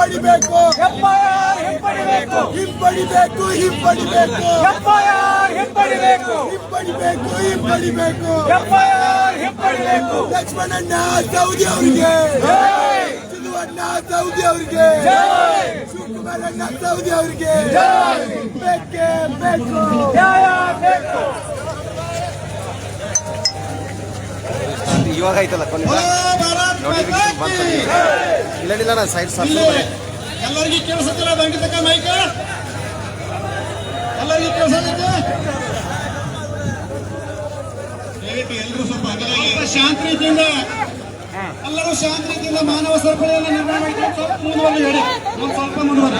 ಹಿಂಪಡಿಬೇಕು ಹಿಂಪಡಿಬೇಕು ಹಿಂಪಡಿಬೇಕು ಹಿಂಪಡಿಬೇಕು ಹಿಂಪಡಿಬೇಕು ಹಿಂಪಡಿಬೇಕು ಹಿಂಪಡಿಬೇಕು ಲಕ್ಷ್ಮಣಣ್ಣ Saudi ಅವರಿಗೆ ಚಿದುವಣ್ಣ Saudi ಅವರಿಗೆ ಶಿವಕುಮಾರಣ್ಣ Saudi ಅವರಿಗೆ ಬೇಕೇ ಬೇಕು ಇವಾಗ ಆಯ್ತಲ್ಲ ನೋಟಿಫಿಕೇಶನ್ ಬಂತು ಇಲ್ಲ ನಾನು ಸೈಡ್ ಸರ್ ಎಲ್ಲರಿಗೂ ಕೇಳಿಸುತ್ತಿಲ್ಲ ಬಂದಿದ್ದಕ್ಕ ಮೈಕ ಎಲ್ಲರಿಗೂ ಕೇಳಿಸುತ್ತೆ ಎಲ್ಲರೂ ಸ್ವಲ್ಪ ಶಾಂತಿ ರೀತಿಯಿಂದ ಎಲ್ಲರೂ ಶಾಂತಿ ರೀತಿಯಿಂದ ಮಾನವ ಸರಪಳಿಯನ್ನು ನಿರ್ಮಾಣ ಮಾಡಿಕೊಂಡು ಮುಂದುವರೆದು ಹೇಳಿ ಒಂದು ಸ್ವಲ್ಪ ಮುಂದುವರೆ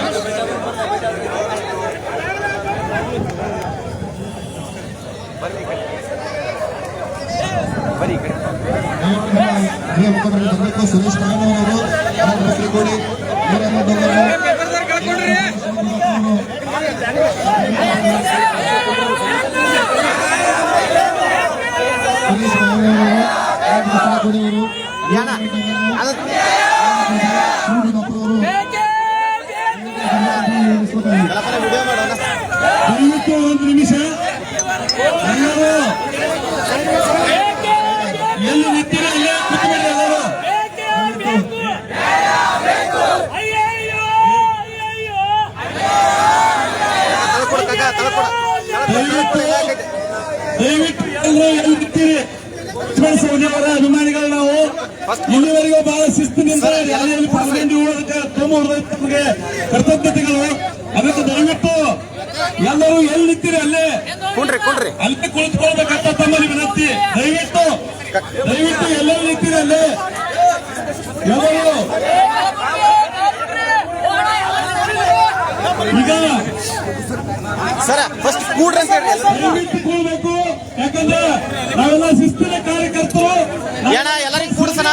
ಸುರೇಶ್ ಅವರು ಕೊಡಿ ದಯವಿಟ್ಟು ಒಂದು ನಿಮಿಷ ಎಲ್ಲಿ ನಿಂತಿರ ಅಲ್ಲೇ ಕೂತ್ಬಿಡ್ರಿ ಎಲ್ಲರೂ ದಯವಿಟ್ಟು ಎಲ್ಲರೂ ಎಲ್ಲಿ ನಿಂತೀರಿ ಅವರ ಅಭಿಮಾನಿಗಳು ನಾವು ಇಲ್ಲಿವರೆಗೂ ಬಹಳ ಶಿಸ್ತಿನಿಂದ ಪಾಲ್ಗೊಂಡು ನಮಗೆ ಕರ್ತವ್ಯತೆಗಳು ಅದಕ್ಕೆ ದಯವಿಟ್ಟು ಎಲ್ಲರೂ ಎಲ್ಲಿ ನಿಂತೀರಿ ಅಲ್ಲೇ ಅಲ್ಲೇ ಕುಳಿತುಕೊಳ್ಬೇಕಂತ ತಮ್ಮಲ್ಲಿ ವಿನಂತಿ ದಯವಿಟ್ಟು ಎಲ್ಲರೂ ನಿಂತೀರಿ ಅಲ್ಲೇ ಎಲ್ಲರೂ ಈಗ ಸರ ಫಸ್ಟ್ ಕೂಡ್ರಿ ಅಂತ ಹೇಳಿ ದಯವಿಟ್ಟು ಕೂಡಬೇಕು ಯಾಕಂದ್ರೆ ನಾವೆಲ್ಲ ಶಿಸ್ತಿನ ಕಾರ್ಯಕರ್ತರು ಎಲ್ಲರಿಗೂ ಕೂಡ್ಸಣ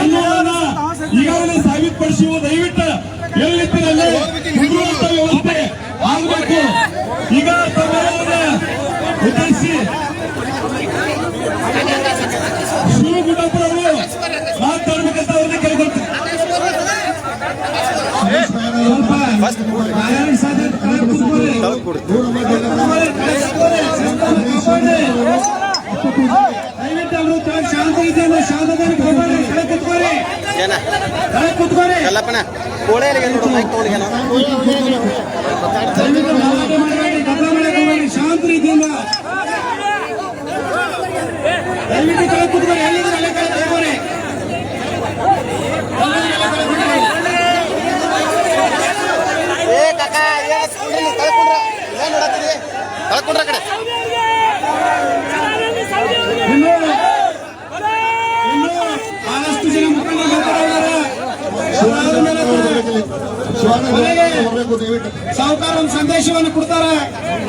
ಅನ್ನೋದನ್ನ ಈಗಾಗಲೇ ಸಾಬೀತುಪಡಿಸಿ ದಯವಿಟ್ಟು ಎಲ್ಲಿದ್ದೀರಲ್ಲೇ ಕುಂದುವಂತ ವ್ಯವಸ್ಥೆ ಆಗಬೇಕು ಈಗ ತಮ್ಮೆಲ್ಲರನ್ನ ಉದ್ದೇಶಿಸಿ ಶಿವಗುಡ್ಡಪ್ಪರವರು ಮಾತಾಡ್ಬೇಕಂತ ಅವ್ರನ್ನ ಕೇಳ್ಕೊಳ್ತೀನಿ ಎಲ್ಲಪ್ಪನ ಕೋಳೆಯಲ್ಲಿ ಶಾಂತ ರೀತಿಯಿಂದ ದಯವಿಟ್ಟು ಕೆಳಗೆ ಕೂತ್ಕೊಳ್ಳಿ ಎಲ್ಲಿದ್ರೆ ಅಲ್ಲೇ ಕೆಳಗೆ ಕೂತ್ಕೊಳ್ಳಿ ಕಳ್ಕೊಂಡ್ರ ಕಡೆ ಇನ್ನು ಬಹಳಷ್ಟು ಜನ ಮುಖಂಡರು ಸಾಹುಕಾರ ಒಂದು ಸಂದೇಶವನ್ನು ಕೊಡ್ತಾರೆ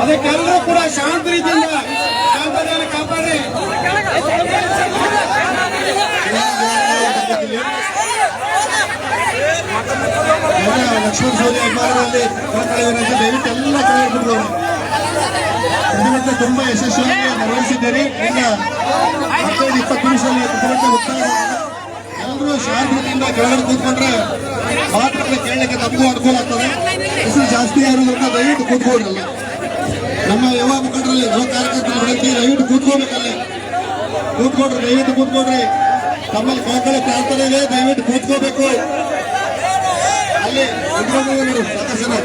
ಅದಕ್ಕೆಲ್ಲರೂ ಕೂಡ ಶಾಂತ ರೀತಿಯಿಂದ ಶಾಂತತೆಯನ್ನು ಕಾಪಾಡಿ ಲಕ್ಷ್ಮಣ ಸೌದಿ ಅಭಿಮಾನದಲ್ಲಿ ದಯವಿಟ್ಟು ಎಲ್ಲ ಕಾರ್ಯಕ್ರಮಗಳು ಪ್ರತಿಭಟನೆ ತುಂಬಾ ಯಶಸ್ವಿಯಾಗಿ ನಿರ್ವಹಿಸಿದ್ದೀರಿ ಈಗ 15-20 ನಿಮಿಷದಲ್ಲಿ ಪ್ರತಿಭಟನೆ ಮುಕ್ತಾಯ ಎಲ್ಲರೂ ಶಾಂತಿಯಿಂದ ಕೆಳಗಡೆ ಕೂತ್ಕೊಂಡ್ರೆ ಮಾತುಗಳನ್ನ ಕೇಳಲಿಕ್ಕೆ ನಮಗೂ ಅನುಕೂಲ ಆಗ್ತದೆ ಹೆಸರು ಜಾಸ್ತಿ ಇರೋದ್ರಿಂದ ದಯವಿಟ್ಟು ಕೂತ್ಕೊಡ್ರಲ್ಲ ನಮ್ಮ ಯುವ ಮುಖಂಡರಲ್ಲಿ ಯುವ ಕಾರ್ಯಕರ್ತರು ಬೆಳಗ್ಗೆ ದಯವಿಟ್ಟು ಕೂತ್ಕೋಬೇಕಲ್ಲಿ ಕೂತ್ಕೊಡ್ರಿ ದಯವಿಟ್ಟು ಕೂತ್ಕೊಡ್ರಿ ತಮ್ಮಲ್ಲಿ ಕಳಕಳಿ ಪ್ರಾರ್ಥನೆ ಇದೆ ದಯವಿಟ್ಟು ಕೂತ್ಕೋಬೇಕು ಅಲ್ಲಿ ಸದಸ್ಯರು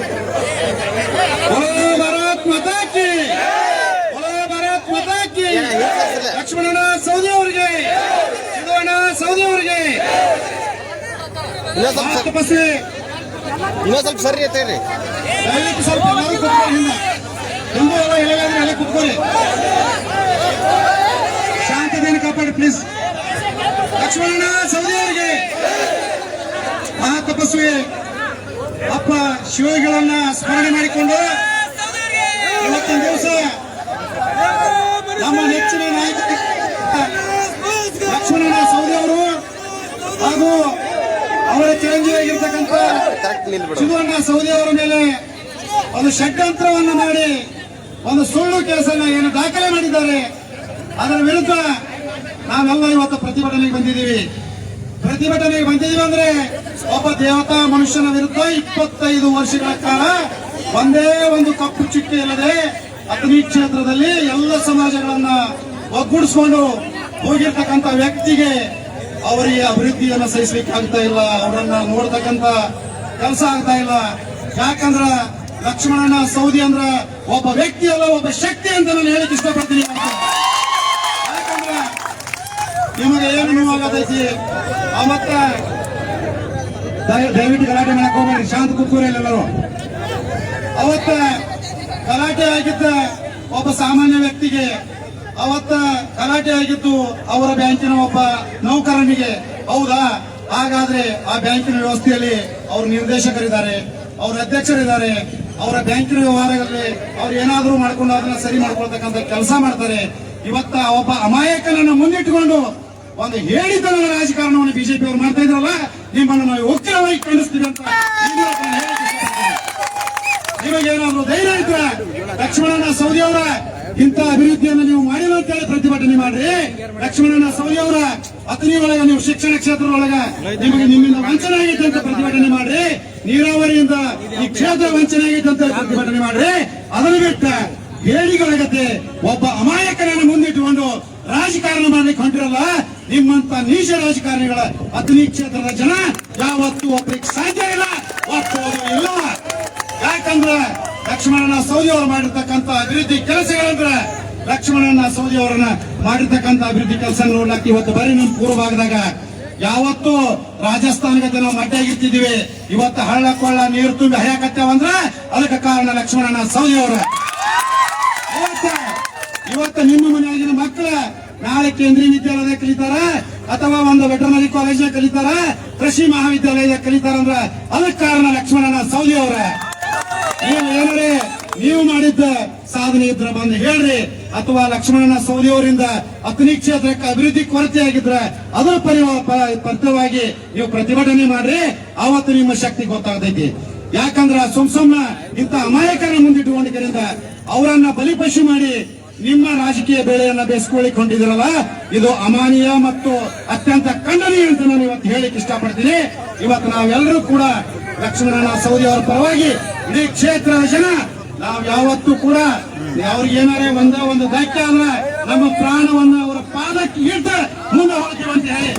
ಲಕ್ಷ್ಮಣನ ಸೌದಿ ಅವರಿಗೆ ಚಿದುವಣ್ಣ ಸೌದಿ ಅವರಿಗೆ ತಪಸ್ವಿ ಇನ್ನೊಂದು ಸ್ವಲ್ಪ ಸರಿ ಐತೆ ದಯವಿಟ್ಟು ಸ್ವಲ್ಪ ಎಲ್ಲರೂ ಕೂತ್ಕೊಳ್ಳಿ ಹಿಂದೆ ಎಲ್ಲ ಎಳೆಯಾದ್ರೆ ಎಲ್ಲ ಕೂತ್ಕೊಳ್ಳಿ ಶಾಂತತೆಯನ್ನು ಕಾಪಾಡಿ ಪ್ಲೀಸ್ ಲಕ್ಷ್ಮಣನ ಸೌದಿ ಅವರಿಗೆ ಮಹಾ ತಪಸ್ವಿ ಅಪ್ಪ ಶಿವಗಳನ್ನ ಸ್ಮರಣೆ ಮಾಡಿಕೊಂಡು ಇವತ್ತಿನ ದಿವಸ ನಮ್ಮ ನೆಚ್ಚಿನ ನಾಯಕ ಲಕ್ಷ್ಮಣನ ಸೌದಿ ಅವರು ಹಾಗೂ ಅವರ ಚಿರಂಜೀವಿಯಾಗಿರ್ತಕ್ಕಂಥ ಚಿದುವಣ್ಣ ಸೌದಿ ಅವರ ಮೇಲೆ ಒಂದು ಷಡ್ಯಂತ್ರವನ್ನು ಮಾಡಿ ಒಂದು ಸುಳ್ಳು ಕೇಸನ್ನ ಏನು ದಾಖಲೆ ಮಾಡಿದ್ದಾರೆ ಅದರ ವಿರುದ್ಧ ನಾವೆಲ್ಲ ಇವತ್ತು ಪ್ರತಿಭಟನೆಗೆ ಬಂದಿದ್ದೀವಿ ಪ್ರತಿಭಟನೆಗೆ ಬಂದಿದ್ದೀವಿ ಅಂದ್ರೆ ಒಬ್ಬ ದೇವತಾ ಮನುಷ್ಯನ ವಿರುದ್ಧ 25 ವರ್ಷಗಳ ಕಾಲ ಒಂದೇ ಒಂದು ಕಪ್ಪು ಚುಕ್ಕೆ ಇಲ್ಲದೆ ಅಥಣಿ ಕ್ಷೇತ್ರದಲ್ಲಿ ಎಲ್ಲ ಸಮಾಜಗಳನ್ನ ಒಗ್ಗೂಡಿಸಿಕೊಂಡು ಹೋಗಿರ್ತಕ್ಕಂಥ ವ್ಯಕ್ತಿಗೆ ಅವರಿಗೆ ಅಭಿವೃದ್ಧಿಯನ್ನ ಸಹಿಸಲಿಕ್ಕೆ ಆಗ್ತಾ ಇಲ್ಲ, ಅವರನ್ನ ನೋಡ್ತಕ್ಕಂಥ ಕೆಲಸ ಆಗ್ತಾ ಇಲ್ಲ. ಯಾಕಂದ್ರ ಲಕ್ಷ್ಮಣನ ಸೌದಿ ಅಂದ್ರ ಒಬ್ಬ ವ್ಯಕ್ತಿ ಅಲ್ಲ, ಒಬ್ಬ ಶಕ್ತಿ ಅಂತ ನಾನು ಹೇಳಿಕ್ ಇಷ್ಟಪಡ್ತೀನಿ. ಯಾಕಂದ್ರ ನಿಮಗೆ ಏನು ನೋವಾಗತೈತಿ ಅವತ್ತ ದಯವಿಟ್ಟು ಗಲಾಟೆ ಮಾಡಕ್ ಹೋಗ್ಬೇಡಿ, ಶಾಂತ ಕೂತ್ಕೋರಿ ಎಲ್ಲರೂ. ಅವತ್ತ ಗಲಾಟೆ ಆಗಿದ್ದ ಒಬ್ಬ ಸಾಮಾನ್ಯ ವ್ಯಕ್ತಿಗೆ, ಅವತ್ತ ಗಲಾಟೆ ಆಗಿದ್ದು ಅವರ ಬ್ಯಾಂಕಿನ ಒಬ್ಬ ನೌಕರನಿಗೆ. ಹೌದಾ? ಹಾಗಾದ್ರೆ ಆ ಬ್ಯಾಂಕಿನ ವ್ಯವಸ್ಥೆಯಲ್ಲಿ ಅವ್ರ ನಿರ್ದೇಶಕರಿದ್ದಾರೆ, ಅವ್ರ ಅಧ್ಯಕ್ಷರಿದ್ದಾರೆ, ಅವರ ಬ್ಯಾಂಕಿನ ವ್ಯವಹಾರಗಳಲ್ಲಿ ಅವ್ರು ಏನಾದ್ರೂ ಮಾಡ್ಕೊಂಡು ಅದನ್ನ ಸರಿ ಮಾಡ್ಕೊಳ್ತಕ್ಕಂಥ ಕೆಲಸ ಮಾಡ್ತಾರೆ. ಇವತ್ತ ಒಬ್ಬ ಅಮಾಯಕನನ್ನು ಮುಂದಿಟ್ಟುಕೊಂಡು ಒಂದು ಹೇಳಿತನದ ರಾಜಕಾರಣವನ್ನು ಬಿಜೆಪಿ ಅವರು ಮಾಡ್ತಾ ಇದ್ರಲ್ಲ, ನಿಮ್ಮನ್ನು ನಾವು ಒಕ್ಕಿರವಾಗಿ ಖಂಡಿಸ್ತೀವಿ ಅಂತ ನಿಮಗೇನಾದ್ರೂ ಧೈರ್ಯ ಇದ್ರೆ ಲಕ್ಷ್ಮಣನ ಸೌದಿ ಅವರ ಇಂಥ ಅಭಿವೃದ್ಧಿಯನ್ನು ನೀವು ಮಾಡಿಲ್ಲ ಅಂತ ಹೇಳಿ ಪ್ರತಿಭಟನೆ ಮಾಡ್ರಿ. ಲಕ್ಷ್ಮಣನ ಸೌದಿ ಅವರ ಅಥಣಿ ಒಳಗ ನೀವು ಶಿಕ್ಷಣ ಕ್ಷೇತ್ರದೊಳಗ ನಿಮಗೆ ನಿಮ್ಮಿಂದ ವಂಚನೆ ಆಗೈತೆ ಅಂತ ಪ್ರತಿಭಟನೆ ಮಾಡ್ರಿ. ನೀರಾವರಿಯಿಂದ ಈ ಕ್ಷೇತ್ರ ವಂಚನೆ ಆಗೈತೆ ಅಂತ ಪ್ರತಿಭಟನೆ ಮಾಡ್ರಿ. ಅದನ್ನು ಬಿಟ್ಟ ಹೇಳಿಗಳಗತ್ತೆ ಒಬ್ಬ ಅಮಾಯಕರನ್ನು ಮುಂದಿಟ್ಟುಕೊಂಡು ರಾಜಕಾರಣ ಮಾಡ್ಲಿಕ್ಕೆ ಹೊಂಟಿರಲ್ಲ, ನಿಮ್ಮಂತ ನೀಚ ರಾಜಕಾರಣಿಗಳ ಅಥಣಿ ಕ್ಷೇತ್ರದ ಜನ ಯಾವತ್ತೂ ಒಬ್ಬರಿಗೆ ಸಾಧ್ಯ ಇಲ್ಲ, ಒಪ್ಪೋದು ಇಲ್ಲ. ಯಾಕಂದ್ರೆ ಲಕ್ಷ್ಮಣನ ಸೌದಿ ಅವರು ಮಾಡಿರ್ತಕ್ಕಂಥ ಅಭಿವೃದ್ಧಿ ಕೆಲಸಗಳಂದ್ರೆ ಲಕ್ಷ್ಮಣನ ಸೌದಿ ಅವರನ್ನ ಮಾಡಿರ್ತಕ್ಕಂಥ ಅಭಿವೃದ್ಧಿ ಕೆಲಸ ನೋಡ್ಲಕ್ಕೆ ಇವತ್ತು ಬರೀ ನಮ್ಮ ಪೂರ್ವ ಭಾಗದಾಗ ಯಾವತ್ತು ರಾಜಸ್ಥಾನಗತೆ ನಾವು ಮಡ್ಡಾಗಿರ್ತಿದೀವಿ, ಇವತ್ತು ಹಳ್ಳ ಕೊಳ್ಳ ನೀರು ತುಂಬಿ ಹರಿಯಾಕತ್ತೇವಂದ್ರೆ ಅದಕ್ಕೆ ಕಾರಣ ಲಕ್ಷ್ಮಣನ ಸೌದಿ ಅವರ. ಇವತ್ತು ನಿಮ್ಮ ಮನೆಯಾಗಿನ ಮಕ್ಕಳ ನಾಳೆ ಕೇಂದ್ರೀಯ ವಿದ್ಯಾಲಯದಾಗ ಕಲಿತಾರ ಅಥವಾ ಒಂದು ವೆಟರ್ನರಿ ಕಾಲೇಜ್ ಕಲಿತಾರ, ಕೃಷಿ ಮಹಾವಿದ್ಯಾಲಯದಾಗ ಕಲಿತಾರ ಅಂದ್ರೆ ಅದಕ್ಕೆ ಕಾರಣ ಲಕ್ಷ್ಮಣನ ಸೌದಿ ಅವರ. ನೀವು ಏನಾರೇ ನೀವು ಮಾಡಿದ್ದ ಸಾಧನೆ ಇದ್ರ ಬಂದು ಹೇಳ್ರಿ, ಅಥವಾ ಲಕ್ಷ್ಮಣನ ಸೌದಿ ಅವರಿಂದ ಅಥಣಿ ಕ್ಷೇತ್ರಕ್ಕೆ ಅಭಿವೃದ್ಧಿ ಕೊರತೆ ಆಗಿದ್ರೆ ಅದರ ಪರಿವಾಗಿ ನೀವು ಪ್ರತಿಭಟನೆ ಮಾಡ್ರಿ, ಅವತ್ತು ನಿಮ್ಮ ಶಕ್ತಿ ಗೊತ್ತಾಗ್ತೈತಿ. ಯಾಕಂದ್ರ ಸುಮ್ನ ಇಂಥ ಅಮಾಯಕರನ್ನ ಮುಂದಿಟ್ಟುಕೊಂಡಿದ್ದರಿಂದ ಅವರನ್ನ ಬಲಿಪಶು ಮಾಡಿ ನಿಮ್ಮ ರಾಜಕೀಯ ಬೇಳೆಯನ್ನ ಬೇಯಿಸ್ಕೊಳ್ಳಿಕೊಂಡಿದ್ರಲ್ಲ, ಇದು ಅಮಾನೀಯ ಮತ್ತು ಅತ್ಯಂತ ಖಂಡನೀಯ ಅಂತ ನಾನು ಇವತ್ತು ಹೇಳಿಕ್ ಇಷ್ಟಪಡ್ತೀನಿ. ಇವತ್ತು ನಾವೆಲ್ಲರೂ ಕೂಡ ಲಕ್ಷ್ಮಣನ ಸೌದಿ ಅವರ ಪರವಾಗಿ ಇಡೀ ಕ್ಷೇತ್ರದ ಜನ ನಾವು ಯಾವತ್ತೂ ಕೂಡ ಅವ್ರಿಗೆ ಏನಾರೇ ಒಂದು ಧಕ್ಕೆ ಆದ್ರೆ ನಮ್ಮ ಪ್ರಾಣವನ್ನ ಅವರ ಪಾದಕ್ಕೆ ಇಟ್ಟ ಮುಂದೆ ಹೋಗ್ತೀವಿ ಅಂತ ಹೇಳಿ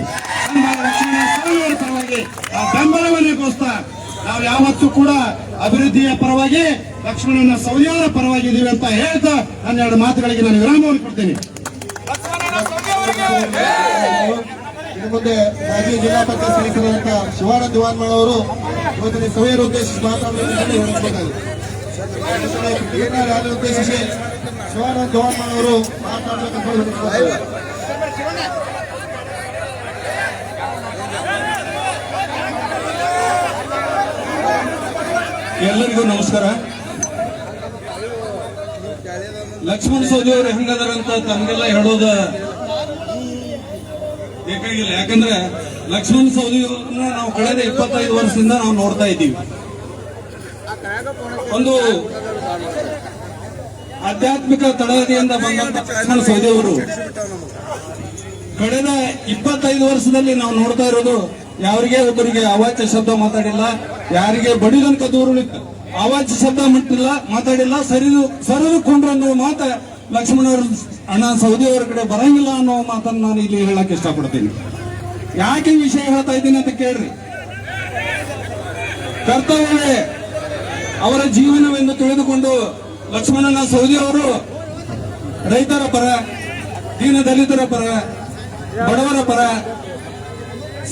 ಲಕ್ಷ್ಮಣನ ಸೌದಿ ಅವರ ಪರವಾಗಿ ಆ ಬೆಂಬಲವನ್ನೇ ಗೋಸ್ತಾ ನಾವು ಯಾವತ್ತೂ ಕೂಡ ಅಭಿವೃದ್ಧಿಯ ಪರವಾಗಿ ಲಕ್ಷ್ಮಣನ ಸೌದಿ ಅವರ ಪರವಾಗಿ ಇದೀವಿ ಅಂತ ಹೇಳ್ತಾ ನನ್ನ 2 ಮಾತುಗಳಿಗೆ ನಾನು ವಿರಾಮವನ್ನು ಕೊಡ್ತೀನಿ. ಇನ್ನು ಮುಂದೆ ಮಾಜಿ ಜಿಲ್ಲಾ ಪಂಚಾಯತ್ ಸದಸ್ಯರಾದಂತ ಶಿವಾನಂದ ದಿವಾನ್ಮಳ್ ಅವರು ಇವತ್ತಿನ ಸಭೆಯನ್ನು ಉದ್ದೇಶಿಸಿ ಮಾತನಾಡುವುದನ್ನು ಹೇಳಬೇಕಾಗಿದೆ. ರ್ಯಾಲಿ ಉದ್ದೇಶಿಸಿ ಶಿವಾನಂದ ದಿವಾನ್ಮಳ್ ಅವರು ಮಾತನಾಡಬೇಕಂತ ಎಲ್ಲರಿಗೂ ನಮಸ್ಕಾರ. ಲಕ್ಷ್ಮಣ ಸೌದಿ ಅವರು ಹೆಂಗದಾರಂತ ತಮಗೆಲ್ಲ ಹೇಳೋದ ಬೇಕಾಗಿಲ್ಲ. ಯಾಕಂದ್ರೆ ಲಕ್ಷ್ಮಣ ಸೌದಿ ಅವ್ರನ್ನ ನಾವು ಕಳೆದ 25 ವರ್ಷದಿಂದ ನಾವು ನೋಡ್ತಾ ಇದ್ದೀವಿ. ಒಂದು ಆಧ್ಯಾತ್ಮಿಕ ತಳಹದಿಯಿಂದ ಬಂದಂತ ಲಕ್ಷ್ಮಣ ಸೌದಿ ಅವರು ಕಳೆದ 25 ವರ್ಷದಲ್ಲಿ ನಾವು ನೋಡ್ತಾ ಇರೋದು, ಯಾರಿಗೆ ಒಬ್ಬರಿಗೆ ಅವಾಚ್ಯ ಶಬ್ದ ಮಾತಾಡಿಲ್ಲ, ಯಾರಿಗೆ ಬಡಿದಂತ ದೂರು ಅವಾಚ್ಯ ಶಬ್ದ ಮಾತಾಡಿಲ್ಲ, ಸರಿದುಕೊಂಡ್ರು ಅನ್ನೋ ಮಾತ ಲಕ್ಷ್ಮಣ ಅಣ್ಣ ಸೌದಿ ಅವರ ಕಡೆ ಬರಂಗಿಲ್ಲ ಅನ್ನೋ ಮಾತನ್ನು ನಾನು ಇಲ್ಲಿ ಹೇಳಕ್ ಇಷ್ಟಪಡ್ತೀನಿ. ಯಾಕೆ ಈ ವಿಷಯ ಹೇಳ್ತಾ ಇದ್ದೀನಿ ಅಂತ ಕೇಳ್ರಿ. ಕರ್ತವ್ಯವೇ ಅವರ ಜೀವನವೆಂದು ತಿಳಿದುಕೊಂಡು ಲಕ್ಷ್ಮಣನ ಸೌದಿ ಅವರು ರೈತರ ಪರ, ದೀನ ದಲಿತರ ಪರ, ಬಡವರ ಪರ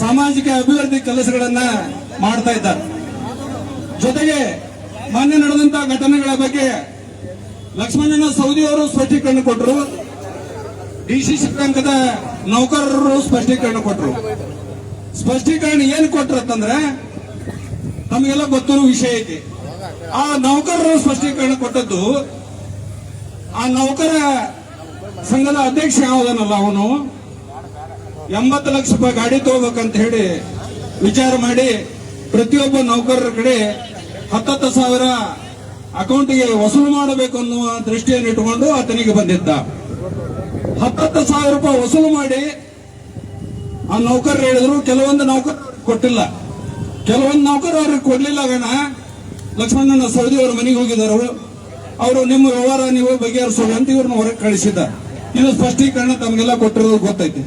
ಸಾಮಾಜಿಕ ಅಭಿವೃದ್ಧಿ ಕೆಲಸಗಳನ್ನ ಮಾಡ್ತಾ ಇದ್ದಾರೆ. ಜೊತೆಗೆ ಮೊನ್ನೆ ನಡೆದಂತಹ ಘಟನೆಗಳ ಬಗ್ಗೆ ಲಕ್ಷ್ಮಣನ ಸೌದಿ ಅವರು ಸ್ಪಷ್ಟೀಕರಣ ಕೊಟ್ಟರು, ಡಿಸಿಸಿ ಬ್ಯಾಂಕದ ನೌಕರರು ಸ್ಪಷ್ಟೀಕರಣ ಕೊಟ್ಟರು. ಸ್ಪಷ್ಟೀಕರಣ ಏನ್ ಕೊಟ್ರಂತಂದ್ರೆ ತಮಗೆಲ್ಲ ಗೊತ್ತಿರೋ ವಿಷಯ ಐತಿ. ಆ ನೌಕರರು ಸ್ಪಷ್ಟೀಕರಣ ಕೊಟ್ಟದ್ದು, ಆ ನೌಕರ ಸಂಘದ ಅಧ್ಯಕ್ಷ ಯಾವುದನಲ್ಲ ಅವನು 80 ಲಕ್ಷ ರೂಪಾಯಿ ಗಾಡಿ ತಗೋಬೇಕಂತ ಹೇಳಿ ವಿಚಾರ ಮಾಡಿ ಪ್ರತಿಯೊಬ್ಬ ನೌಕರರ ಕಡೆ 10,000 ಅಕೌಂಟ್ಗೆ ವಸೂಲು ಮಾಡಬೇಕು ಅನ್ನುವ ದೃಷ್ಟಿಯನ್ನು ಇಟ್ಟುಕೊಂಡು ಆತನಿಗೆ ಬಂದಿದ್ದ. 10,000 ರೂಪಾಯಿ ವಸೂಲು ಮಾಡಿ ಆ ನೌಕರರು ಹೇಳಿದ್ರು ಕೆಲವೊಂದು ನೌಕರರು ಕೊಟ್ಟಿಲ್ಲ, ಕೆಲವೊಂದು ನೌಕರು ಅವ್ರಿಗೆ ಕೊಡ್ಲಿಲ್ಲ. ಗಣ ಲಕ್ಷ್ಮಣನ ಸವದಿ ಅವ್ರ ಮನೆಗೆ ಹೋಗಿದ್ದಾರೆ. ಅವರು ನಿಮ್ಮ ವ್ಯವಹಾರ ನೀವು ಬಗೆಹರಿಸೋದು ಅಂತ ಇವ್ರನ್ನ ಹೊರಗೆ ಕಳಿಸಿದ. ಇದು ಸ್ಪಷ್ಟೀಕರಣ ತಮಗೆಲ್ಲ ಕೊಟ್ಟಿರೋದು ಗೊತ್ತೈತಿ.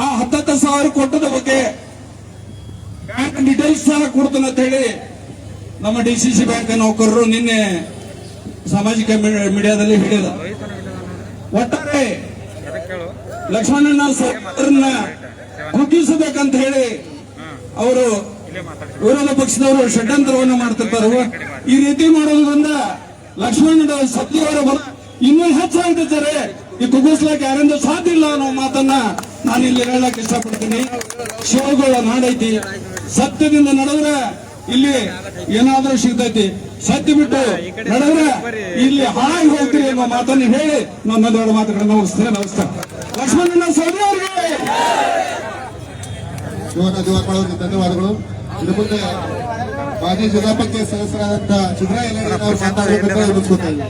ಆ 10,000 ಕೊಟ್ಟದ ಬಗ್ಗೆ ಬ್ಯಾಂಕ್ ಡೀಟೇಲ್ಸ್ ಸಹ ಕೊಡ್ತಾನೆ ಅಂತ ಹೇಳಿ ನಮ್ಮ DCC ಬ್ಯಾಂಕ್ ನೌಕರರು ನಿನ್ನೆ ಸಾಮಾಜಿಕ ಮೀಡಿಯಾದಲ್ಲಿ ಹೇಳಿದ. ಒಟ್ಟಾರೆ ಲಕ್ಷ್ಮಣನ ಸಹೋದರನ್ನ ಕುಗ್ಗಿಸಬೇಕಂತ ಹೇಳಿ ಅವರು ವಿರೋಧ ಪಕ್ಷದವರು ಷಡ್ಯಂತ್ರವನ್ನು ಮಾಡ್ತಿರ್ತಾರೆ. ಈ ರೀತಿ ಮಾಡೋದ್ರಿಂದ ಲಕ್ಷ್ಮಣನ ಸತ್ಯವರ ಬಲ ಇನ್ನೂ ಹೆಚ್ಚಾಗ್ತಿದ್ದಾರೆ. ಈ ಕುಗ್ಗಿಸ್ಲಾಕ ಯಾರಿಂದ ಸಾಧ್ಯ ಇಲ್ಲ ಅನ್ನೋ ಮಾತನ್ನ ನಾನು ಇಲ್ಲಿ ಹೇಳಕ್ ಇಷ್ಟಪಡ್ತೀನಿ. ಶಿವಗಳ ನಾಡೈತಿ, ಸತ್ಯದಿಂದ ನಡೆದ್ರೆ ಇಲ್ಲಿ ಏನಾದ್ರೂ ಸಿಗ್ತೈತಿ, ಸತ್ಯ ಬಿಟ್ಟು ನಡೆದ್ರೆ ಇಲ್ಲಿ ಹಾಳಾಗಿ ಹೋಗ್ತೀರಿ ಅನ್ನೋ ಮಾತನ್ನು ಹೇಳಿ ನನ್ನ ದೊಡ್ಡ ಮಾತುಗಳನ್ನು ಮುಗಿಸ್ತೇನೆ. ನಮಸ್ಕಾರ. ಲಕ್ಷ್ಮಣನ ಸೋದರಿ ಅವರಿಗೆ ಶಿವಣ್ಣ ಧನ್ಯವಾದಗಳು. ಇನ್ನು ಮುಂದೆ ಮಾಜಿ ಜಿಲ್ಲಾ ಪಂಚಾಯತ್ ಸದಸ್ಯರಾದಂತಹ ಸಿದ್ದರಾಮಯ್ಯ ಅವರು ಮಾತಾಡಬೇಕಂತ ವಿನಂತಿಸ್ಕೊತಾ ಇದ್ದೀನಿ.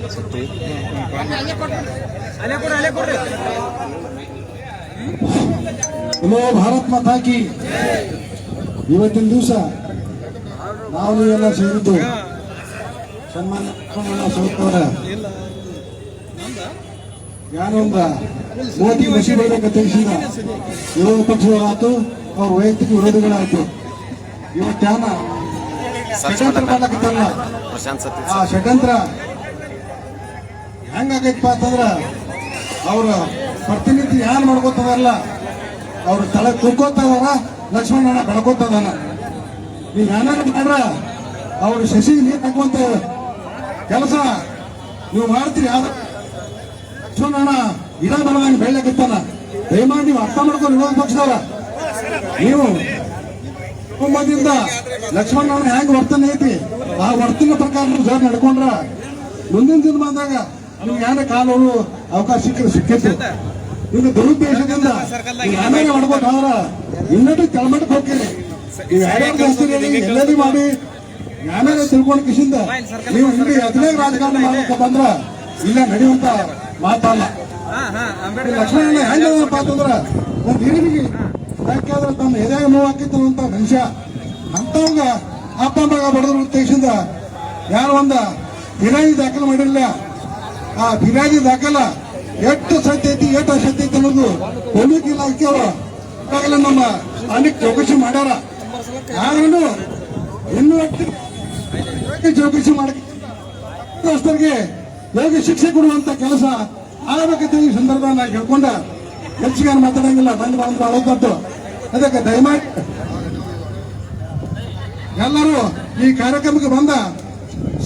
ಹಲೋ ಭಾರತ್ ಮಾತಾ ಕಿ. ಇವತ್ತಿನ ದಿವಸ ನಾವು ನೀವೆಲ್ಲ ಸೇರಿದ್ದು ಸನ್ಮಾನ್ಯ ಸೌಕರ್ಯ ಯಾರೊಂದ ಮೋದಿ ಮಸೀಬೆ ತಿಳಿಸಿದ ವಿರೋಧ ಪಕ್ಷಗಳಾಯ್ತು, ಅವ್ರ ವೈಯಕ್ತಿಕ ವಿರೋಧಿಗಳಾಯ್ತು. ಇವತ್ತಾನ ಷಡ್ಯಂತ್ರ ಮಾಡ್ಲಕತ್ತಲ್ಲ, ಆ ಷಡ್ಯಂತ್ರ ಹೆಂಗಾಗೈತಪ್ಪ ಅಂತಂದ್ರ ಅವ್ರ ಪ್ರತಿನಿಧಿ ಯಾರು ಮಾಡ್ಕೋತದಾರಲ್ಲ ಅವ್ರ ತಲೆ ಕುರ್ಕೋತದಾರ, ಲಕ್ಷ್ಮಣನ ಕಳ್ಕೋತದಾನ. ನೀವು ಏನಾದ್ರು ಮಾಡ್ರ ಅವ್ರು ಶಶಿ ನೀರು ಹಾಕುವಂತ ಕೆಲಸ ನೀವು ಮಾಡ್ತೀರಿ. ಆದ್ರೆ ಲಕ್ಷ್ಮಣನ ಗಿಡ ಬೆಳೆದಂಗೆ ಬೆಳೆಯಕತ್ತಾನ. ದಯಮಾಡಿ ನೀವು ಅರ್ಥ ಮಾಡ್ಕೊಂಡು ವಿರೋಧ ಪಕ್ಷದವರ ನೀವು ಕುಟುಂಬದಿಂದ ಲಕ್ಷ್ಮಣನ ಹೆಂಗ್ ವರ್ತನೆ ಐತಿ ಆ ವರ್ತನೆ ಪ್ರಕಾರ ನೀವು ಜನ ನಡ್ಕೊಂಡ್ರ ಮುಂದಿನ ದಿನಮಾನದಾಗ ನಿಮ್ಗೆ ಯಾರ ಕಾಲೋಳು ಅವಕಾಶ ಸಿಕ್ಕಿತ್ತು. ಈಗ ದುರುದ್ದೇಶದಿಂದ ನೀವು ಆಮೇಲೆ ಮಾಡ್ಬೇಕಾದ್ರ ಇನ್ನಷ್ಟು ಕೆಳಮಟ್ಟಕ್ಕೆ ಹೋಗ್ತೀರಿ. ನೀವು ಯಾರ್ಯಾರು ಜಾಸ್ತಿ ಎಲ್ಲೆಲ್ಲಿ ಮಾಡಿ ಆಮೇಲೆ ತಿಳ್ಕೊಂಡು ಕಿಸಿಂದ ನೀವು ಇಲ್ಲಿ 15 ರಾಜಕಾರಣ ಮಾಡಕ್ಕೆ ಬಂದ್ರ ಇಲ್ಲ ನಡೆಯುವಂತ ಮಾತಲ್ಲ. ಲಕ್ಷ್ಮಣ ಹೆಂಗಪ್ಪ ಅಂತಂದ್ರ ಒಂದ್ ಹಿರಿಮಿಗೆ ಯಾಕಾದ್ರೆ ತಮ್ಮ ಎದೆಯಾಗ ನೋವು ಹಾಕಿತ್ತು ಅಂತ ಮನುಷ್ಯ ಅಂತವಾಗ ಅಪ್ಪ ಮಗ ಬಡದ್ರ ಉದ್ದೇಶದಿಂದ ಯಾರು ಒಂದ ಫಿರ್ಯಾದಿ ದಾಖಲೆ ಮಾಡಿರಲಿಲ್ಲ. ಆ ಫಿರ್ಯಾದಿ ದಾಖಲ ಎಷ್ಟು ಸತ್ಯ ಐತಿ ಎಷ್ಟು ಅಸತ್ಯ ಐತಿ ಅನ್ನೋದು ಪೊಲೀಸ್ ಇಲಾಖೆಯವರು ಈಗಾಗಲೇ ನಮ್ಮ ಸ್ಥಾನಿಕ ಚೌಕಸಿ ಮಾಡ್ಯಾರ. ಯಾರು ಇನ್ನೂ ಚೌಕಸಿ ಮಾಡಕ್ಕೆ ಯೋಗ್ಯ ಶಿಕ್ಷೆ ಕೊಡುವಂತ ಕೆಲಸ ಆಗಬೇಕಂತ ಈ ಸಂದರ್ಭ ನಾನು ಹೇಳ್ಕೊಂಡ ಹೆಚ್ಚಿಗೆ ಮಾತಾಡಂಗಿಲ್ಲ. ಬಂದು ಬಂದು ಆಳೋದದ್ದು ಅದಕ್ಕೆ ದಯಮಾಡಿ ಎಲ್ಲರೂ ಈ ಕಾರ್ಯಕ್ರಮಕ್ಕೆ ಬಂದ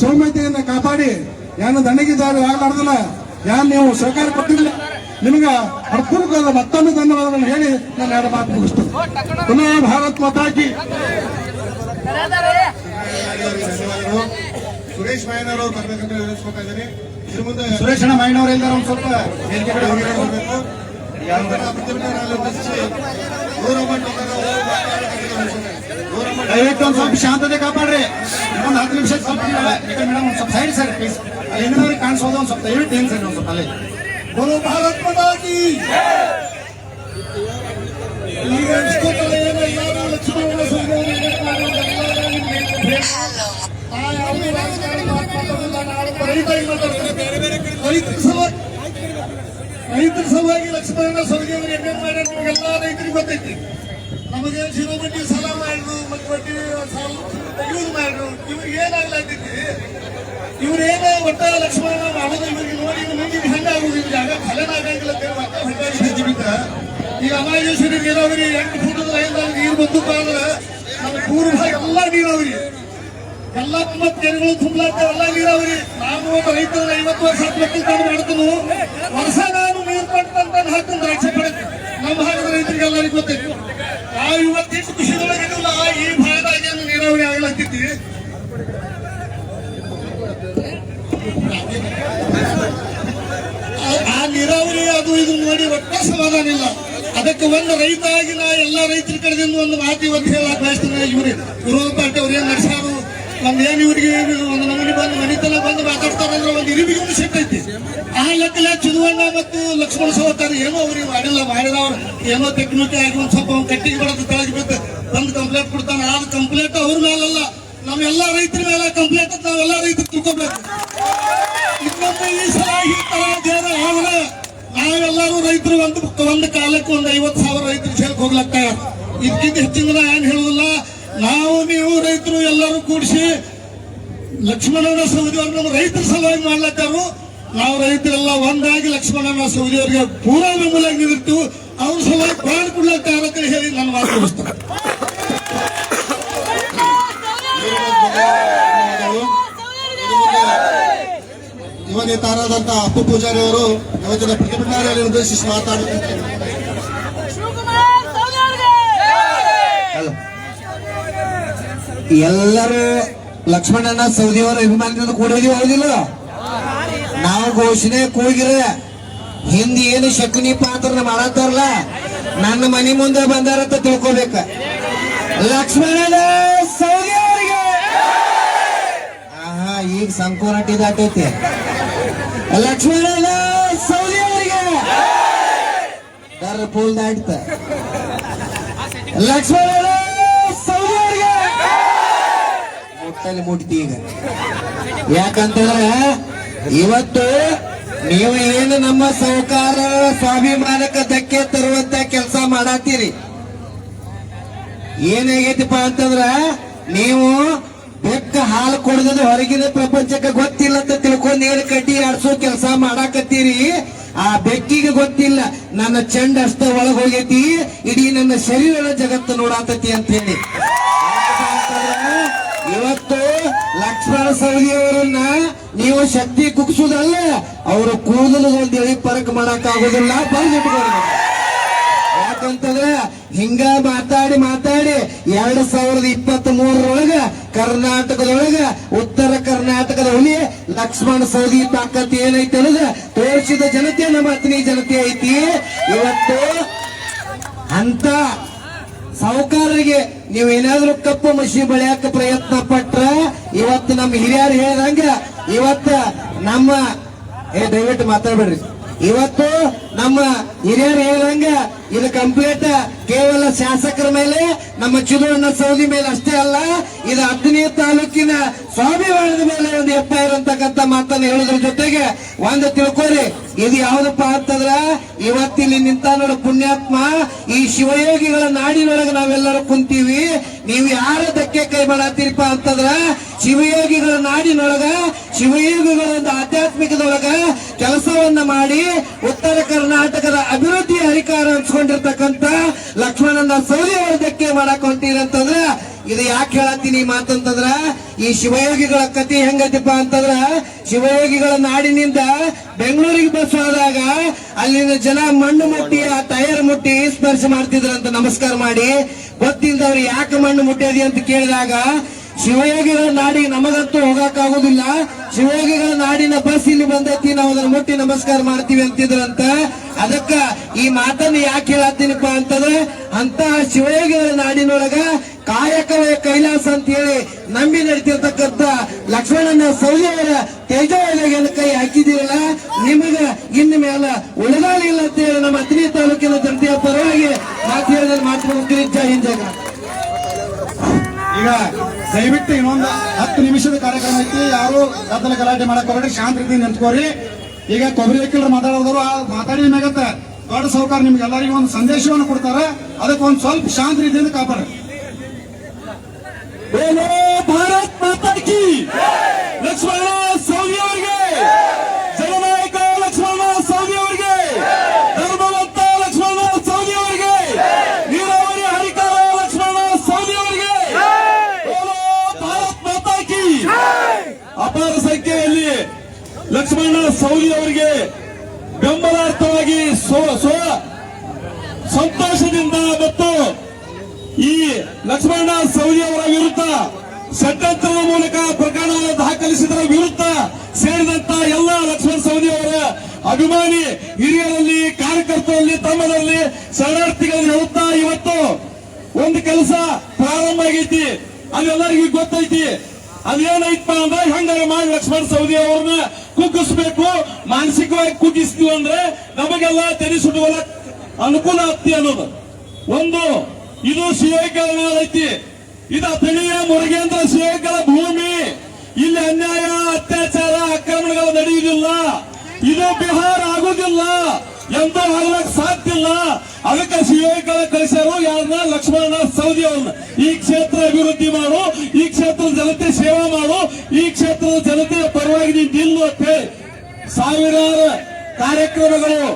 ಸೌಮ್ಯತೆಯನ್ನು ಕಾಪಾಡಿ ಯಾನು ದಂಡಗಿದ್ದಾರೆ ಆಗಲಾರ್ದಲ್ಲ ಯಾರು ನೀವು ಸಹಕಾರ ಕೊಟ್ಟಿಲ್ಲ ನಿಮ್ಗೆ ಹೃತ್ಪೂರ್ವಕವಾದ ಮತ್ತೊಂದು ಧನ್ಯವಾದಗಳನ್ನು ಹೇಳಿ ನಾನು 2 ಮಾತು ಮುಗಿಸ್ತೇನೆ. ಪುನಃ ಭಾರತ್ ಮಾತಾ ಕಿ. ಧನ್ಯವಾದಗಳು. ಸುರೇಶ್ ಮಾಯನವರು ಬರ್ಬೇಕಂತ ವಿನಂತಿಸ್ಕೊತಾ ಇದ್ದೀನಿ. ಇನ್ನು ಮುಂದೆ ಸುರೇಶ್ ಅಣ್ಣ ಮೈನವ್ರು ಎಲ್ಲಾರ ಒಂದು ಸ್ವಲ್ಪ ವೇದಿಕೆ ಕಡೆ ಹೋಗಿರಬೇಕು. ಪ್ರತಿಭಟನೆಗಳಲ್ಲಿ ಉದ್ದೇಶಿಸಿ ದಯವಿಟ್ಟು ಒಂದು ಸ್ವಲ್ಪ ಶಾಂತತೆ ಕಾಪಾಡ್ರಿ. ಒಂದು 10 ನಿಮಿಷ ಸ್ವಲ್ಪ ಮೇಡಮ್ ಒಂದು ಸ್ವಲ್ಪ ಸೈಡ್ ಸರ್ ಪ್ಲೀಸ್. ಅಲ್ಲಿ ಇನ್ನೊಂದವ್ರಿಗೆ ಕಾಣಿಸೋದು ಒಂದು ಸ್ವಲ್ಪ ದಯವಿಟ್ಟು ಏನು ಸರ್ ಒಂದು ಸ್ವಲ್ಪ ಅಲ್ಲೇ ಬೋಲೋ ಭಾರತ್ ಮಾತಾ ಕಿ. ಈಗ ಇಷ್ಟೊತ್ತಲ್ಲ ಏನೋ ಯಾರು ಲಕ್ಷ್ಮಣ ಸೌದಿಯವರು ಯಾವುದೇ ರಾಜಕಾರಣ ಮಾತಾಡೋದಿಲ್ಲ. ನಾವು ರೈತರಿಗೆ ಮಾತಾಡ್ತಾರೆ. ರೈತರ ಸಲುವಾಗಿ ಲಕ್ಷ್ಮಣ ಸೌದಿಯವರು ಏನೇನು ಮಾಡ್ಯಾರ ನಿಮಗೆಲ್ಲ ರೈತರಿಗೆ ಗೊತ್ತೈತಿ. ನಮಗೆ ಜೀರೋ ಬಡ್ಡಿ ಸಾಲ ಮಾಡಿದ್ರು ಮತ್ತೆ ಬಡ್ಡಿ ಸಾಲ ತೆಗೆಯುವುದು ಮಾಡಿದ್ರು. ಇವ್ರಿಗೆ ಏನಾಗ್ಲಾಗ್ತೈತಿ, ಇವ್ರೇನೇ ಒಟ್ಟ ಲಕ್ಷ್ಮಣ ಮಾಡೋದು ಇವ್ರಿಗೆ ನೋಡಿ ಮುಂದೆ ಹೆಂಗಾಗುದು ಇವ್ರಿಗೆ ಆಗ ಫಲನ ಆಗಂಗಿಲ್ಲ ಈಗ ಅಮಾಯೇಶ್ವರಿ ನೀರಾವರಿ 8 ಫೂಟದ ನೀರು ಬಂದು ಆದ್ರೆ ನಮ್ಮ ಪೂರ್ವ ಎಲ್ಲ ನೀರಾವರಿ ಎಲ್ಲ 90 ಕೆರೆಗಳು ತುಂಬಲಾಗ್ತವೆ ಎಲ್ಲ ನೀರಾವರಿ. ನಾನು ಒಬ್ಬ ರೈತರ 50 ವರ್ಷ ಮಕ್ಕಳು ಮಾಡ್ತಾನು ವರ್ಷ ನಾನು ನೀರು ಕೊಟ್ಟಂತ ಹಾಕೊಂಡು ರಕ್ಷೆ ಪಡೆದು ನಮ್ಮ ಭಾಗದ ರೈತರಿಗೆ ಎಲ್ಲರಿಗೂ ಗೊತ್ತೈತಿ. ನಾವು ಇವತ್ತಿಷ್ಟು ಖುಷಿದೊಳಗಿಲ್ಲ ಈ ಭಾಗದಾಗ ನೀರಾವರಿ ಆಗ್ಲಾಗ್ತೈತಿ. ಆ ನೀರಾವರಿ ಅದು ಇದು ನೋಡಿ ಒಟ್ಟೆ ಸಮಾಧಾನ ಇಲ್ಲ. ಅದಕ್ಕೆ ಒಂದು ರೈತ ಆಗಿ ನಾ ಎಲ್ಲ ರೈತರ ಕಡೆದಿಂದ ಒಂದು ಮಾತು ಇವತ್ತು ಹೇಳಕ್ ಬಯಸ್ತೇನೆ. ಇವ್ರು ವಿರೋಧ ಪಾರ್ಟಿ ಅವ್ರು ಏನ್ ನಡೆಸಾರು ಏನ್ ಇವ್ರಿಗೆ ಒಂದು ನಮೂನಿ ಬಂದು ಮನಿತನ ಬಂದು ಮಾತಾಡ್ತಾರಂದ್ರೆ ಒಂದು ಇರಿಬಿಗೆ ಒಂದು ಸೆಟ್ ಐತಿ. ಆ ಲೆಕ್ಕಲೆ ಚಿದುವಣ್ಣ ಮತ್ತು ಲಕ್ಷ್ಮಣ ಸಹೋದರ ಏನೋ ಅವ್ರಿಗೆ ಮಾಡಿದವ್ರು ಏನೋ ತೆಕ್ನಿಕ್ ಆಗಿ ಒಂದ್ ಸ್ವಲ್ಪ ಕಟ್ಟಿಗೆ ಬಡದು ತೆಳಗೆ ಬಿದ್ದು ಬಂದು ಕಂಪ್ಲೇಂಟ್ ಕೊಡ್ತಾನೆ. ಆದ ಕಂಪ್ಲೇಂಟ್ ಅವ್ರ ಮೇಲಲ್ಲ, ನಾವೆಲ್ಲ ರೈತರ ಮೇಲೆ ಕಂಪ್ಲೇಂಟ್ ಅಂತ ನಾವೆಲ್ಲ ರೈತರು ತಿಳ್ಕೊಬೇಕು. ಇನ್ನೊಮ್ಮೆ ಈ ಸಲ ಈ ತರ ದೇರ ಆದ್ರೆ ನಾವೆಲ್ಲರೂ ರೈತರು ಒಂದು ಕಾಲಕ್ಕೆ ಒಂದು 50,000 ರೈತರು ಸೇರ್ಕ್ ಹೋಗ್ಲಕ್ಕ. ಇದಕ್ಕಿಂತ ಹೆಚ್ಚಿನ ಏನ್ ಹೇಳುದಿಲ್ಲ. ನೀವು ರೈತರು ಎಲ್ಲರೂ ಕೂಡಿಸಿ ಲಕ್ಷ್ಮಣನ ಸವದಿ ಅವ್ರು ನಮ್ಮ ರೈತರ ಸಲುವಾಗಿ ಮಾಡ್ಲತ್ತಾರು. ನಾವು ರೈತರೆಲ್ಲ ಒಂದಾಗಿ ಲಕ್ಷ್ಮಣನ ಸವದಿ ಅವರಿಗೆ ಪೂರಾ ಬೆಂಬಲಾಗಿ ನಿಂತಿರ್ತೀವಿ. ಅವ್ರ ಸಲುವಾಗಿ ಪ್ರಾಣ ಕೊಡ್ಲತ್ತಾರ ಅಂತ ಹೇಳಿ ನನ್ನ ಮಾತು ಮುಗಿಸ್ತಾರೆ. ಯುವ ನೇತಾರಾದಂತ ಅಪ್ಪು ಪೂಜಾರಿ ಅವರು ಇವತ್ತಿನ ಪ್ರತಿಭಟನೆಯಲ್ಲಿ ಉದ್ದೇಶಿಸಿ ಮಾತಾಡುತ್ತಿದ್ದಾರೆ. ಎಲ್ಲರೂ ಲಕ್ಷ್ಮಣನ ಸೌದಿಯವರ ಅಭಿಮಾನದಿಂದ ಕೂಡಿದೀವಿ, ಹೌದಿಲ್ಲ? ನಾವು ಘೋಷಣೆ ಕೂಗಿರ ಹಿಂದಿ ಏನು ಶಕುನಿ ಪಾತ್ರ ಮಾಡತ್ತಾರಲ್ಲ, ನನ್ನ ಮನೆ ಮುಂದೆ ಬಂದಾರಂತ ತಿಳ್ಕೊಬೇಕ. ಲಕ್ಷ್ಮಣನ ಸೌದಿಯವರಿಗೆ ಈಗ ಸಂಕೋನಟಿ ದಾಟೈತಿ. ಲಕ್ಷ್ಮಣನ ಸೌದಿಯವರಿಗೆ ದರ ಪೂಲ್ ದಾಟ್ತ. ಲಕ್ಷ್ಮಣನ ಸೌದಿಯವರಿಗೆ ಮುಟ್ಟಲ್ಲಿ ಮುಟ್ತಿ. ಈಗ ಯಾಕಂತಂದ್ರೆ ಇವತ್ತು ನೀವು ಏನು ನಮ್ಮ ಸಹಕಾರ ಸ್ವಾಭಿಮಾನಕ್ಕೆ ಧಕ್ಕೆ ತರುವಂತ ಕೆಲಸ ಮಾಡತ್ತೀರಿ. ಏನಾಗೈತಿಪ್ಪ ಅಂತಂದ್ರ ನೀವು ಬೆಕ್ಕ ಹಾಲು ಕೊಡದ ಹೊರಗಿನ ಪ್ರಪಂಚಕ್ಕೆ ಗೊತ್ತಿಲ್ಲ ಅಂತ ತಿಳ್ಕೊಂಡು ಏನು ಕಡ್ಡಿ ಆಡ್ಸೋ ಕೆಲಸ ಮಾಡಾಕತ್ತೀರಿ. ಆ ಬೆಕ್ಕಿಗೆ ಗೊತ್ತಿಲ್ಲ ನನ್ನ ಚೆಂಡ ಅಷ್ಟ ಒಳಗ್ ಹೋಗೈತಿ, ಇಡೀ ನನ್ನ ಶರೀರದ ಜಗತ್ತು ನೋಡಾತತಿ ಅಂತ ಹೇಳಿ. ಇವತ್ತು ಲಕ್ಷ್ಮಣ ಸವದಿಯವರನ್ನ ನೀವು ಶಕ್ತಿ ಕುಗ್ಸುದಲ್ಲ, ಅವರು ಕೂದಲು ಒಂದು ಎಳಿ ಪರಕ್ ಮಾಡಕ್ ಆಗೋದಿಲ್ಲ. ಬಂದಿಟ್ಕೊಂಡು ಯಾಕಂತಂದ್ರೆ ಹಿಂಗ ಮಾತಾಡಿ 2023 ಕರ್ನಾಟಕದೊಳಗ ಉತ್ತರ ಕರ್ನಾಟಕದ ಹುಲಿ ಲಕ್ಷ್ಮಣ ಸವದಿ ತಾಕತ್ ಏನೈತಿ ಅನ್ನೋದು ತೋರಿಸಿದ ಜನತೆ ನಮ್ಮ ಅತ್ನಿ ಜನತೆ ಐತಿ. ಇವತ್ತು ಅಂತ ಸಾಹುಕಾರರಿಗೆ ನೀವೇನಾದ್ರೂ ಕಪ್ಪು ಮಸಿ ಬಳಿಯಾಕ ಪ್ರಯತ್ನ ಪಟ್ರ ಇವತ್ತು ನಮ್ಮ ಹಿರಿಯರು ಹೇಳಿದಂಗ ಇವತ್ತ ನಮ್ಮ ದಯವಿಟ್ಟು ಮಾತಾಡ್ಬೇಡ್ರಿ. ಇವತ್ತು ನಮ್ಮ ಹಿರಿಯರು ಹೇಳಿದಂಗ ಇದು ಕಂಪ್ಲೀಟ್ ಕೇವಲ ಶಾಸಕರ ಮೇಲೆ ನಮ್ಮ ಚಿದುವಣ್ಣ ಸೌದಿ ಮೇಲೆ ಅಷ್ಟೇ ಅಲ್ಲ, ಇದು 15ನೇ ತಾಲೂಕಿನ ಸ್ವಾಭಿಮಾನದ ಮೇಲೆ ಒಂದು FIR ಅಂತಕ್ಕಂಥ ಮಾತನ್ನು ಹೇಳೋದ್ರ ಜೊತೆಗೆ ಒಂದು ತಿಳ್ಕೊರಿ, ಇದು ಯಾವ್ದಪ್ಪ ಅಂತಂದ್ರ ಇವತ್ತಿಲ್ಲಿ ನಿಂತ ನೋಡು ಪುಣ್ಯಾತ್ಮ, ಈ ಶಿವಯೋಗಿಗಳ ನಾಡಿನೊಳಗೆ ನಾವೆಲ್ಲರೂ ಕುಂತೀವಿ. ನೀವು ಯಾರ ಧಕ್ಕೆ ಕೈ ಮಾಡತ್ತೀರಪ್ಪ ಅಂತಂದ್ರ ಶಿವಯೋಗಿಗಳ ನಾಡಿನೊಳಗ ಶಿವಯೋಗಿಗಳ ಒಂದು ಆಧ್ಯಾತ್ಮಿಕದೊಳಗ ಕೆಲಸವನ್ನ ಮಾಡಿ ಉತ್ತರ ಕರ್ನಾಟಕದ ಅಭಿವೃದ್ಧಿ ಅಧಿಕಾರ ಹಂಚ್ಕೊಂಡಿರ್ತಕ್ಕಂಥ ಲಕ್ಷ್ಮಣನ ಸೌದಿ ಅವರ ಧಕ್ಕೆ ಮಾಡಕ್ ಹೊಂಟೀರಿ ಅಂತಂದ್ರ ಇದು ಯಾಕೆ ಹೇಳತ್ತೀನಿ ಮಾತಂತಂದ್ರ ಈ ಶಿವಯೋಗಿಗಳ ಕಥೆ ಹೆಂಗತಿಪ್ಪ ಅಂತಂದ್ರ ಶಿವಯೋಗಿಗಳ ನಾಡಿನಿಂದ ಬೆಂಗಳೂರಿಗೆ ಬಸ್ ಹೋದಾಗ ಅಲ್ಲಿನ ಜನ ಮಣ್ಣು ಮುಟ್ಟಿ ಆ ಟೈರ್ ಮುಟ್ಟಿ ಸ್ಪರ್ಶ ಮಾಡ್ತಿದ್ರಂತ ನಮಸ್ಕಾರ ಮಾಡಿ. ಗೊತ್ತಿಲ್ಲದವ್ರು ಯಾಕೆ ಮಣ್ಣು ಮುಟ್ಟ್ಯದಿ ಅಂತ ಕೇಳಿದಾಗ ಶಿವಯೋಗಿಗಳ ನಾಡಿಗೆ ನಮಗಂತೂ ಹೋಗಕ್ ಆಗುದಿಲ್ಲ, ಶಿವಯೋಗಿಗಳ ನಾಡಿನ ಬಸ್ ಇಲ್ಲಿ ಬಂದೈತಿ, ನಾವು ಅದನ್ನ ಮುಟ್ಟಿ ನಮಸ್ಕಾರ ಮಾಡ್ತೀವಿ ಅಂತಿದ್ರಂತ. ಅದಕ್ಕ ಈ ಮಾತನ್ನ ಯಾಕೆ ಹೇಳತ್ತೀನಿಪ್ಪ ಅಂತಂದ್ರೆ ಅಂತ ಶಿವಯೋಗಿಗಳ ನಾಡಿನೊಳಗ ಕಾಯಕವೇ ಕೈಲಾಸ ಅಂತ ಹೇಳಿ ನಂಬಿ ನಡೀತಿರ್ತಕ್ಕಂಥ ಲಕ್ಷ್ಮಣನ ಸೌದಿ ಅವರ ತೇಜೋವಲಿಗೆ ಕೈ ಹಾಕಿದಿರಲ್ಲ, ನಿಮಗ ಇನ್ನು ಮೇಲೆ ಉಳಿದಾಳಿಲ್ಲ ಅಂತ ಹೇಳಿ ನಮ್ಮ ಅತ್ನಿ ತಾಲೂಕಿನ ಜನತೆಯ ಪರವಾಗಿ ಮಾತು ಹೇಳಿದ್ರೆ ಮಾತನಾಡ್ತೀರಿ. ಜೈ ಹಿಂದ್ ಜೈ ಕರ್ನಾಟಕ. ಈಗ ದಯವಿಟ್ಟು ಇನ್ನೊಂದು 10 ನಿಮಿಷದ ಕಾರ್ಯಕ್ರಮ ಐತಿ. ಯಾರು ಗದ್ದಲ ಗಲಾಟೆ ಮಾಡಕ್ ಹೋಗ್ಬೇಡ್ರಿ, ಶಾಂತ ರೀತಿ ನಿಂತ್ಕೋರಿ. ಈಗ ಕೊಬ್ಬರಿ ವಕೀಲರು ಮಾತಾಡೋದವರು ಮಾತಾಡಿದ ಮ್ಯಾಗತ್ತ ದೊಡ್ಡ ಸಾಹುಕಾರ ನಿಮ್ಗೆ ಎಲ್ಲರಿಗೂ ಒಂದು ಸಂದೇಶವನ್ನು ಕೊಡ್ತಾರೆ, ಅದಕ್ಕೆ ಒಂದು ಸ್ವಲ್ಪ ಶಾಂತ ರೀತಿಯಿಂದ ಕಾಪಾಡ್ರಿ. ಭಾರತ್ ಮಾತಾ ಕಿ ಲಕ್ಷ್ಮಣ ಸೌದಿ ಅವರಿಗೆ, ಜನನಾಯಕ ಲಕ್ಷ್ಮಣ ಸೌದಿ ಅವರಿಗೆ, ಧರ್ಮವಂತ ಲಕ್ಷ್ಮಣ ಸೌದಿ ಅವರಿಗೆ, ನೀರಾವರಿ ಹರಿಕಾರ ಲಕ್ಷ್ಮಣ ಸೌದಿ ಅವರಿಗೆ, ಭಾರತ್ ಮಾತಾ ಕಿ. ಅಪಾರ ಸಂಖ್ಯೆಯಲ್ಲಿ ಲಕ್ಷ್ಮಣ ಸೌದಿ ಅವರಿಗೆ ಬೆಂಬಲಾರ್ಥವಾಗಿ ಸಂತೋಷದಿಂದ ಮತ್ತು ಈ ಲಕ್ಷ್ಮಣ ಸೌದಿ ಅವರ ವಿರುದ್ಧ ಷಡ್ಯಂತ್ರದ ಮೂಲಕ ಪ್ರಕರಣವನ್ನು ದಾಖಲಿಸಿದರ ವಿರುದ್ಧ ಸೇರಿದಂತ ಎಲ್ಲ ಲಕ್ಷ್ಮಣ ಸೌದಿ ಅವರ ಅಭಿಮಾನಿ ಹಿರಿಯರಲ್ಲಿ, ಕಾರ್ಯಕರ್ತರಲ್ಲಿ, ತಮ್ಮದಲ್ಲಿ, ಶರಣಾರ್ಥಿಗಳಲ್ಲಿ ಹೇಳುತ್ತಾ ಇವತ್ತು ಒಂದು ಕೆಲಸ ಪ್ರಾರಂಭ ಆಗೈತಿ. ಅದೆಲ್ಲರಿಗೂ ಗೊತ್ತೈತಿ. ಅದೇನೈತಪ್ಪ ಅಂದ್ರೆ ಹೆಂಗಾರ ಮಾಡಿ ಲಕ್ಷ್ಮಣ ಸವದಿ ಅವ್ರನ್ನ ಕುಗ್ಗಿಸ್ಬೇಕು, ಮಾನಸಿಕವಾಗಿ ಕುಗ್ಗಿಸ್ತೀವಿ ಅಂದ್ರೆ ನಮಗೆಲ್ಲ ತೆರೆ ಸುಡುವ ಅನುಕೂಲ ಆಗ್ತಿ ಅನ್ನೋದು ಒಂದು. ಇದು ಶಿವೈಕ್ಯಗಳ ಐತಿ, ಇದು ಅಥಣಿಯ ಮುರುಗೇಂದ್ರ ಶಿವೈಕ್ಯಗಳ ಭೂಮಿ. ಇಲ್ಲಿ ಅನ್ಯಾಯ, ಅತ್ಯಾಚಾರ, ಆಕ್ರಮಣಗಳು ನಡೆಯುವುದಿಲ್ಲ. ಇದು ಬಿಹಾರ ಆಗುದಿಲ್ಲ, ಎಂದೂ ಆಗ್ಲಕ್ ಸಾಧ್ಯ ಇಲ್ಲ. ಅದಕ್ಕೆ ಶಿವೈಕ್ಯಗಳ ಕಳಿಸ್ಯಾರು ಯಾರನ್ನ? ಲಕ್ಷ್ಮಣ ಸವದಿ ಅವ್ರನ್ನ. ಈ ಕ್ಷೇತ್ರ ಅಭಿವೃದ್ಧಿ ಮಾಡು, ಈ ಕ್ಷೇತ್ರದ ಜನತೆ ಸೇವೆ ಮಾಡು, ಈ ಕ್ಷೇತ್ರದ ಜನತೆಯ ಪರವಾಗಿ ನೀನು ನಿಲ್ಲು ಅಂತ ಹೇಳಿ ಸಾವಿರಾರು ಕಾರ್ಯಕ್ರಮಗಳು,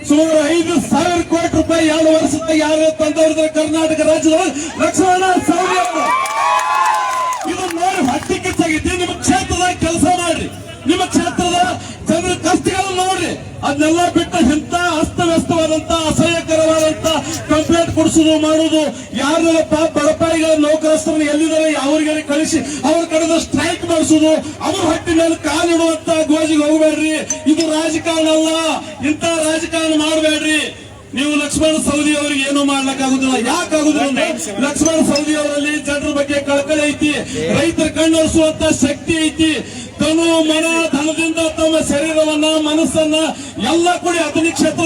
ಸುಮಾರು 5,000 ಕೋಟಿ ರೂಪಾಯಿ 2 ವರ್ಷದ ಯಾರು ತಂದವರಿದ್ರೆ ಕರ್ನಾಟಕ ರಾಜ್ಯದೊಳಗೆ ಲಕ್ಷ್ಮಣ ಸವದಿ ಅವರು. ಇದನ್ನ ನೋಡಿ ಹೊಟ್ಟೆ ಕಿಚ್ಚಾಗಿದ್ದೆ. ನಿಮ್ಮ ಕ್ಷೇತ್ರದಾಗ ಕೆಲಸ ಮಾಡ್ರಿ, ನಿಮ್ಮ ಕ್ಷೇತ್ರದ ಜನರ ಕಷ್ಟಗಳನ್ನು ನೋಡ್ರಿ. ಅದನ್ನೆಲ್ಲ ಬಿಟ್ಟು ಇಂಥ ಅಸ್ತವ್ಯಸ್ತವಾದಂತ ಅಸಹ್ಯಕರವಾದಂತ ಕಂಪ್ಲೇಂಟ್ ಕೊಡಿಸೋದು ಮಾಡುದು, ಯಾರೆಲ್ಲ ಬಡಪಾಯಿಗಳ ನೌಕರಸ್ಥರನ್ನ ಎಲ್ಲಿದ್ದಾರೆ ಅವ್ರಿಗೆ ಕಳಿಸಿ ಅವ್ರ ಕಡೆದ ಸ್ಟ್ರೈಕ್ ಮಾಡಿಸೋದು, ಅವ್ರ ಹೊಟ್ಟೆ ಮೇಲೆ ಕಾಲಿಡುವಂತ ಗೋಜಿಗೆ ಹೋಗಬೇಡ್ರಿ. ಇದು ರಾಜಕಾರಣ ಅಲ್ಲ, ಇಂಥ ರಾಜಕಾರಣ ಮಾಡಬೇಡ್ರಿ. ನೀವು ಲಕ್ಷ್ಮಣ ಸವದಿ ಅವರಿಗೆ ಏನು ಮಾಡ್ಲಿಕ್ಕಾಗುದಿಲ್ಲ. ಯಾಕಾಗುದಿಲ್ಲ ಅಂದ್ರೆ ಲಕ್ಷ್ಮಣ ಸವದಿ ಅವರಲ್ಲಿ ಜನರ ಬಗ್ಗೆ ಕಳಕಳಿ ಐತಿ, ರೈತರ ಕಣ್ಣೊರೆಸುವಂತ ಶಕ್ತಿ ಐತಿ. ತನು ಮನ ಧನದಿಂದ ತಮ್ಮ ಶರೀರವನ್ನ ಮನಸ್ಸನ್ನ ಎಲ್ಲ ಕೂಡಿ ಅಥಣಿ ಕ್ಷೇತ್ರ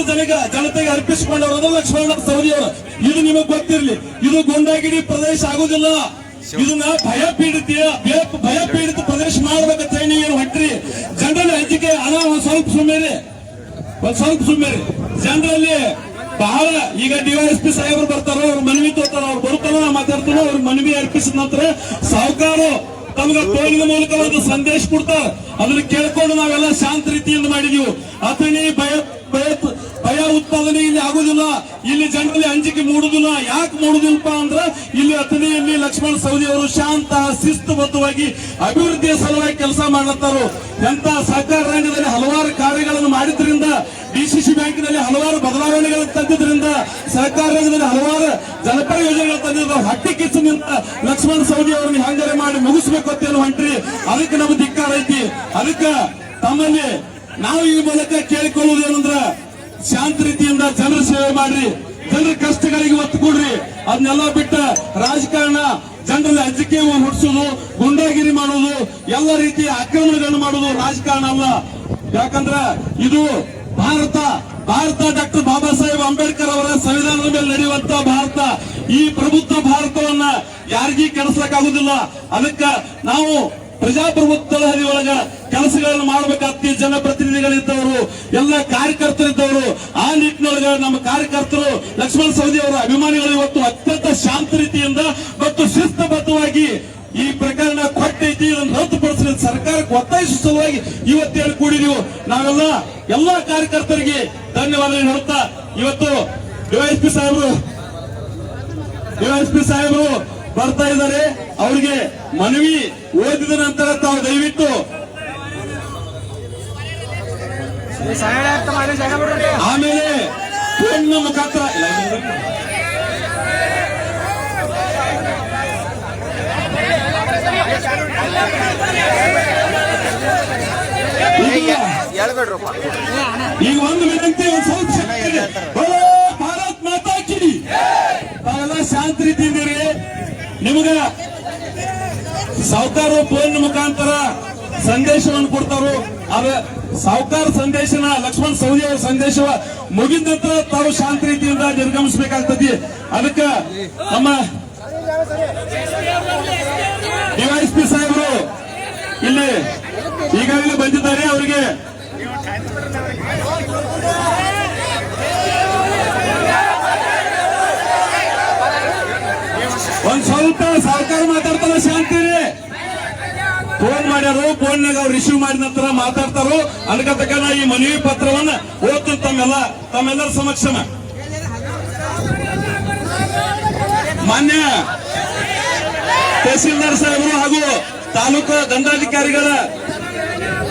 ಜನತೆಗೆ ಅರ್ಪಿಸಿಕೊಂಡವರು ಲಕ್ಷ್ಮಣ ಸವದಿ ಅವರು. ಇದು ನಿಮಗೆ ಗೊತ್ತಿರಲಿ, ಇದು ಗುಂಡಾಗಿರಿ ಪ್ರದೇಶ ಆಗುದಿಲ್ಲ. ಇದನ್ನ ಭಯಪೀಡಿತ ಪ್ರದೇಶ ಮಾಡ್ಬೇಕಂತ ನೀವೇನು ಹೊಟ್ರಿ. ಜನರಲ್ಲಿ ಹಂಚಿಕೆ ಹಣ ಒಂದ್ ಸ್ವಲ್ಪ ಸುಮ್ಮೇರಿ ಜನರಲ್ಲಿ ಬಹಳ. ಈಗ ಡಿವೈಎಸ್ಪಿ ಸಾಹೇಬರು ಬರ್ತಾರೋ, ಅವ್ರ ಮನವಿ ತೋತಾರ, ಅವ್ರು ಬರ್ತಾರೋ, ನಾ ಮಾತಾಡ್ತಾರೋ, ಅವ್ರ ಮನವಿ ಅರ್ಪಿಸಿದ ನಂತರ ಸಾಹುಕಾರು ತಮ್ಗೆ ಫೋನಿನ ಮೂಲಕ ಒಂದು ಸಂದೇಶ ಕೊಡ್ತಾರೆ. ಅದನ್ನ ಕೇಳ್ಕೊಂಡು ನಾವೆಲ್ಲ ಶಾಂತ ರೀತಿಯಿಂದ ಮಾಡಿದೀವಿ. ಅಥಣಿ ಭಯ ಉತ್ಪಾದನೆ ಇಲ್ಲಿ ಆಗುದಿಲ್ಲ, ಇಲ್ಲಿ ಜನರಲ್ಲಿ ಅಂಜಿಕೆ ಮೂಡುದಿಲ್ಲ. ಯಾಕೆ ಮೂಡುದಿಲ್ಲಪ್ಪ ಅಂದ್ರೆ ಇಲ್ಲಿ ಅಥಣಿಯಲ್ಲಿ ಲಕ್ಷ್ಮಣ ಸವದಿ ಅವರು ಶಾಂತ ಶಿಸ್ತುಬದ್ಧವಾಗಿ ಅಭಿವೃದ್ಧಿಯ ಸಲುವಾಗಿ ಕೆಲಸ ಮಾಡ್ಲತ್ತಾರು. ಎಂತ ಸಹಕಾರ ರಂಗದಲ್ಲಿ ಹಲವಾರು ಕಾರ್ಯಗಳನ್ನು ಮಾಡಿದ್ರಿಂದ, ಡಿಸಿಸಿ ಬ್ಯಾಂಕಿನಲ್ಲಿ ಹಲವಾರು ಬದಲಾವಣೆಗಳನ್ನು ತಂದಿದ್ರಿಂದ, ಸಹಕಾರ ರಂಗದಲ್ಲಿ ಹಲವಾರು ಜನಪರ ಯೋಜನೆಗಳು ತಂದಿದ್ರು. ಹಟ್ಟಿ ಕಿಚ್ಚಿನಿಂದ ಲಕ್ಷ್ಮಣ ಸವದಿ ಅವರನ್ನು ಹಂಗಾರೆ ಮಾಡಿ ಮುಗಿಸ್ಬೇಕು ಅಂತ ಹೊಂಟ್ರಿ. ಅದಕ್ಕೆ ನಮ್ಮ ಧಿಕ್ಕಾರ ಐತಿ. ಅದಕ್ಕೆ ತಮ್ಮಲ್ಲಿ ನಾವು ಈ ಮೂಲಕ ಕೇಳಿಕೊಳ್ಳುವುದೇನಂದ್ರ ಶಾಂತ ರೀತಿಯಿಂದ ಜನರ ಸೇವೆ ಮಾಡ್ರಿ, ಜನರ ಕಷ್ಟಗಳಿಗೆ ಒತ್ತು ಕೊಡ್ರಿ. ಅದನ್ನೆಲ್ಲ ಬಿಟ್ಟ ರಾಜಕಾರಣ, ಜನರಲ್ಲಿ ಅಂಜಿಕೆ ಹುಟ್ಟಿಸೋದು, ಗುಂಡಾಗಿರಿ ಮಾಡೋದು, ಎಲ್ಲ ರೀತಿಯ ಆಕ್ರಮಣಗಳನ್ನು ಮಾಡೋದು ರಾಜಕಾರಣ ಅಲ್ಲ. ಯಾಕಂದ್ರ ಇದು ಭಾರತ ಡಾಕ್ಟರ್ ಬಾಬಾ ಸಾಹೇಬ್ ಅಂಬೇಡ್ಕರ್ ಅವರ ಸಂವಿಧಾನದ ಮೇಲೆ ನಡೆಯುವಂತ ಭಾರತ. ಈ ಪ್ರಬುದ್ಧ ಭಾರತವನ್ನ ಯಾರಿಗೂ ಕೆಡಿಸ್ಲಿಕ್ಕಾಗುದಿಲ್ಲ. ಅದಕ್ಕ ನಾವು ಪ್ರಜಾಪ್ರಭುತ್ವದ ಹರಿಯೊಳಗ ಕೆಲಸಗಳನ್ನು ಮಾಡಬೇಕಾಗ್ತಿ. ಜನಪ್ರತಿನಿಧಿಗಳಿದ್ದವರು, ಎಲ್ಲ ಕಾರ್ಯಕರ್ತರಿದ್ದವರು. ಆ ನಿಟ್ಟಿನೊಳಗ ನಮ್ಮ ಕಾರ್ಯಕರ್ತರು, ಲಕ್ಷ್ಮಣ ಸವದಿ ಅವರ ಅಭಿಮಾನಿಗಳು ಇವತ್ತು ಅತ್ಯಂತ ಶಾಂತ ರೀತಿಯಿಂದ ಮತ್ತು ಶಿಸ್ತಬದ್ಧವಾಗಿ ಈ ಪ್ರಕರಣ ಕೊಟ್ಟೈತಿ. ಇದನ್ನು ರದ್ದುಪಡಿಸಲು ಸರ್ಕಾರಕ್ಕೆ ಒತ್ತಾಯಿಸುವ ಸಲುವಾಗಿ ಇವತ್ತೇನು ಕೂಡಿದೀವಿ. ನಾವೆಲ್ಲ ಎಲ್ಲಾ ಕಾರ್ಯಕರ್ತರಿಗೆ ಧನ್ಯವಾದ ಹೇಳುತ್ತಾ, ಇವತ್ತು ಡಿವೈಎಸ್ಪಿ ಸಾಹೇಬರು ಬರ್ತಾ ಇದ್ದಾರೆ. ಅವರಿಗೆ ಮನವಿ ಓದಿದ ನಂತರ ತಾವು ದಯವಿಟ್ಟು ಆಮೇಲೆ ಫೋನ್ನ ಮುಖಾಂತರ ಈಗ ಒಂದು ವಿನಂತಿ, ಒಂದು ಸ್ವಲ್ಪ ಶಕ್ತಿ ಇದೆ. ಭಾರತ್ ಮಾತಾ ಕಿ ತಾವೆಲ್ಲ ಶಾಂತ ರೀತಿಯಿಂದಿರಿ. ನಿಮಗ ಸಾಹುಕಾರ ಫೋನ್ ಮುಖಾಂತರ ಸಂದೇಶವನ್ನು ಕೊಡ್ತಾರೋ, ಆದ್ರೆ ಸಾಹುಕಾರ ಸಂದೇಶನ ಲಕ್ಷ್ಮಣ ಸವದಿ ಅವರ ಸಂದೇಶ ಮುಗಿದ ನಂತರ ತಾವು ಶಾಂತ ರೀತಿಯಿಂದ ನಿರ್ಗಮಿಸಬೇಕಾಗ್ತದೆ. ಅದಕ್ಕೆ ನಮ್ಮ ಡಿವೈಎಸ್ಪಿ ಸಾಹೇಬರು ಇಲ್ಲಿ ಈಗಾಗಲೇ ಬಂದಿದ್ದಾರೆ. ಅವರಿಗೆ ಒಂದ್ ಸ್ವಲ್ಪ ಸಾಹುಕಾರ ಮಾತಾಡ್ತಾರ, ಶಾಂತಿ ರೀ. ಫೋನ್ ಮಾಡ್ಯಾರು, ಫೋನ್ನಾಗ ಅವ್ರು ರಿಸೀವ್ ಮಾಡಿದ ನಂತರ ಮಾತಾಡ್ತಾರೋ. ಅದಕ್ಕೆ ನಾ ಈ ಮನವಿ ಪತ್ರವನ್ನ ಓದ್ತೀನಿ ತಮ್ಮೆಲ್ಲರ ಸಮಕ್ಷ. ಮಾನ್ಯ ತಹಸೀಲ್ದಾರ್ ಸಾಹೇಬರು ಹಾಗೂ ತಾಲೂಕು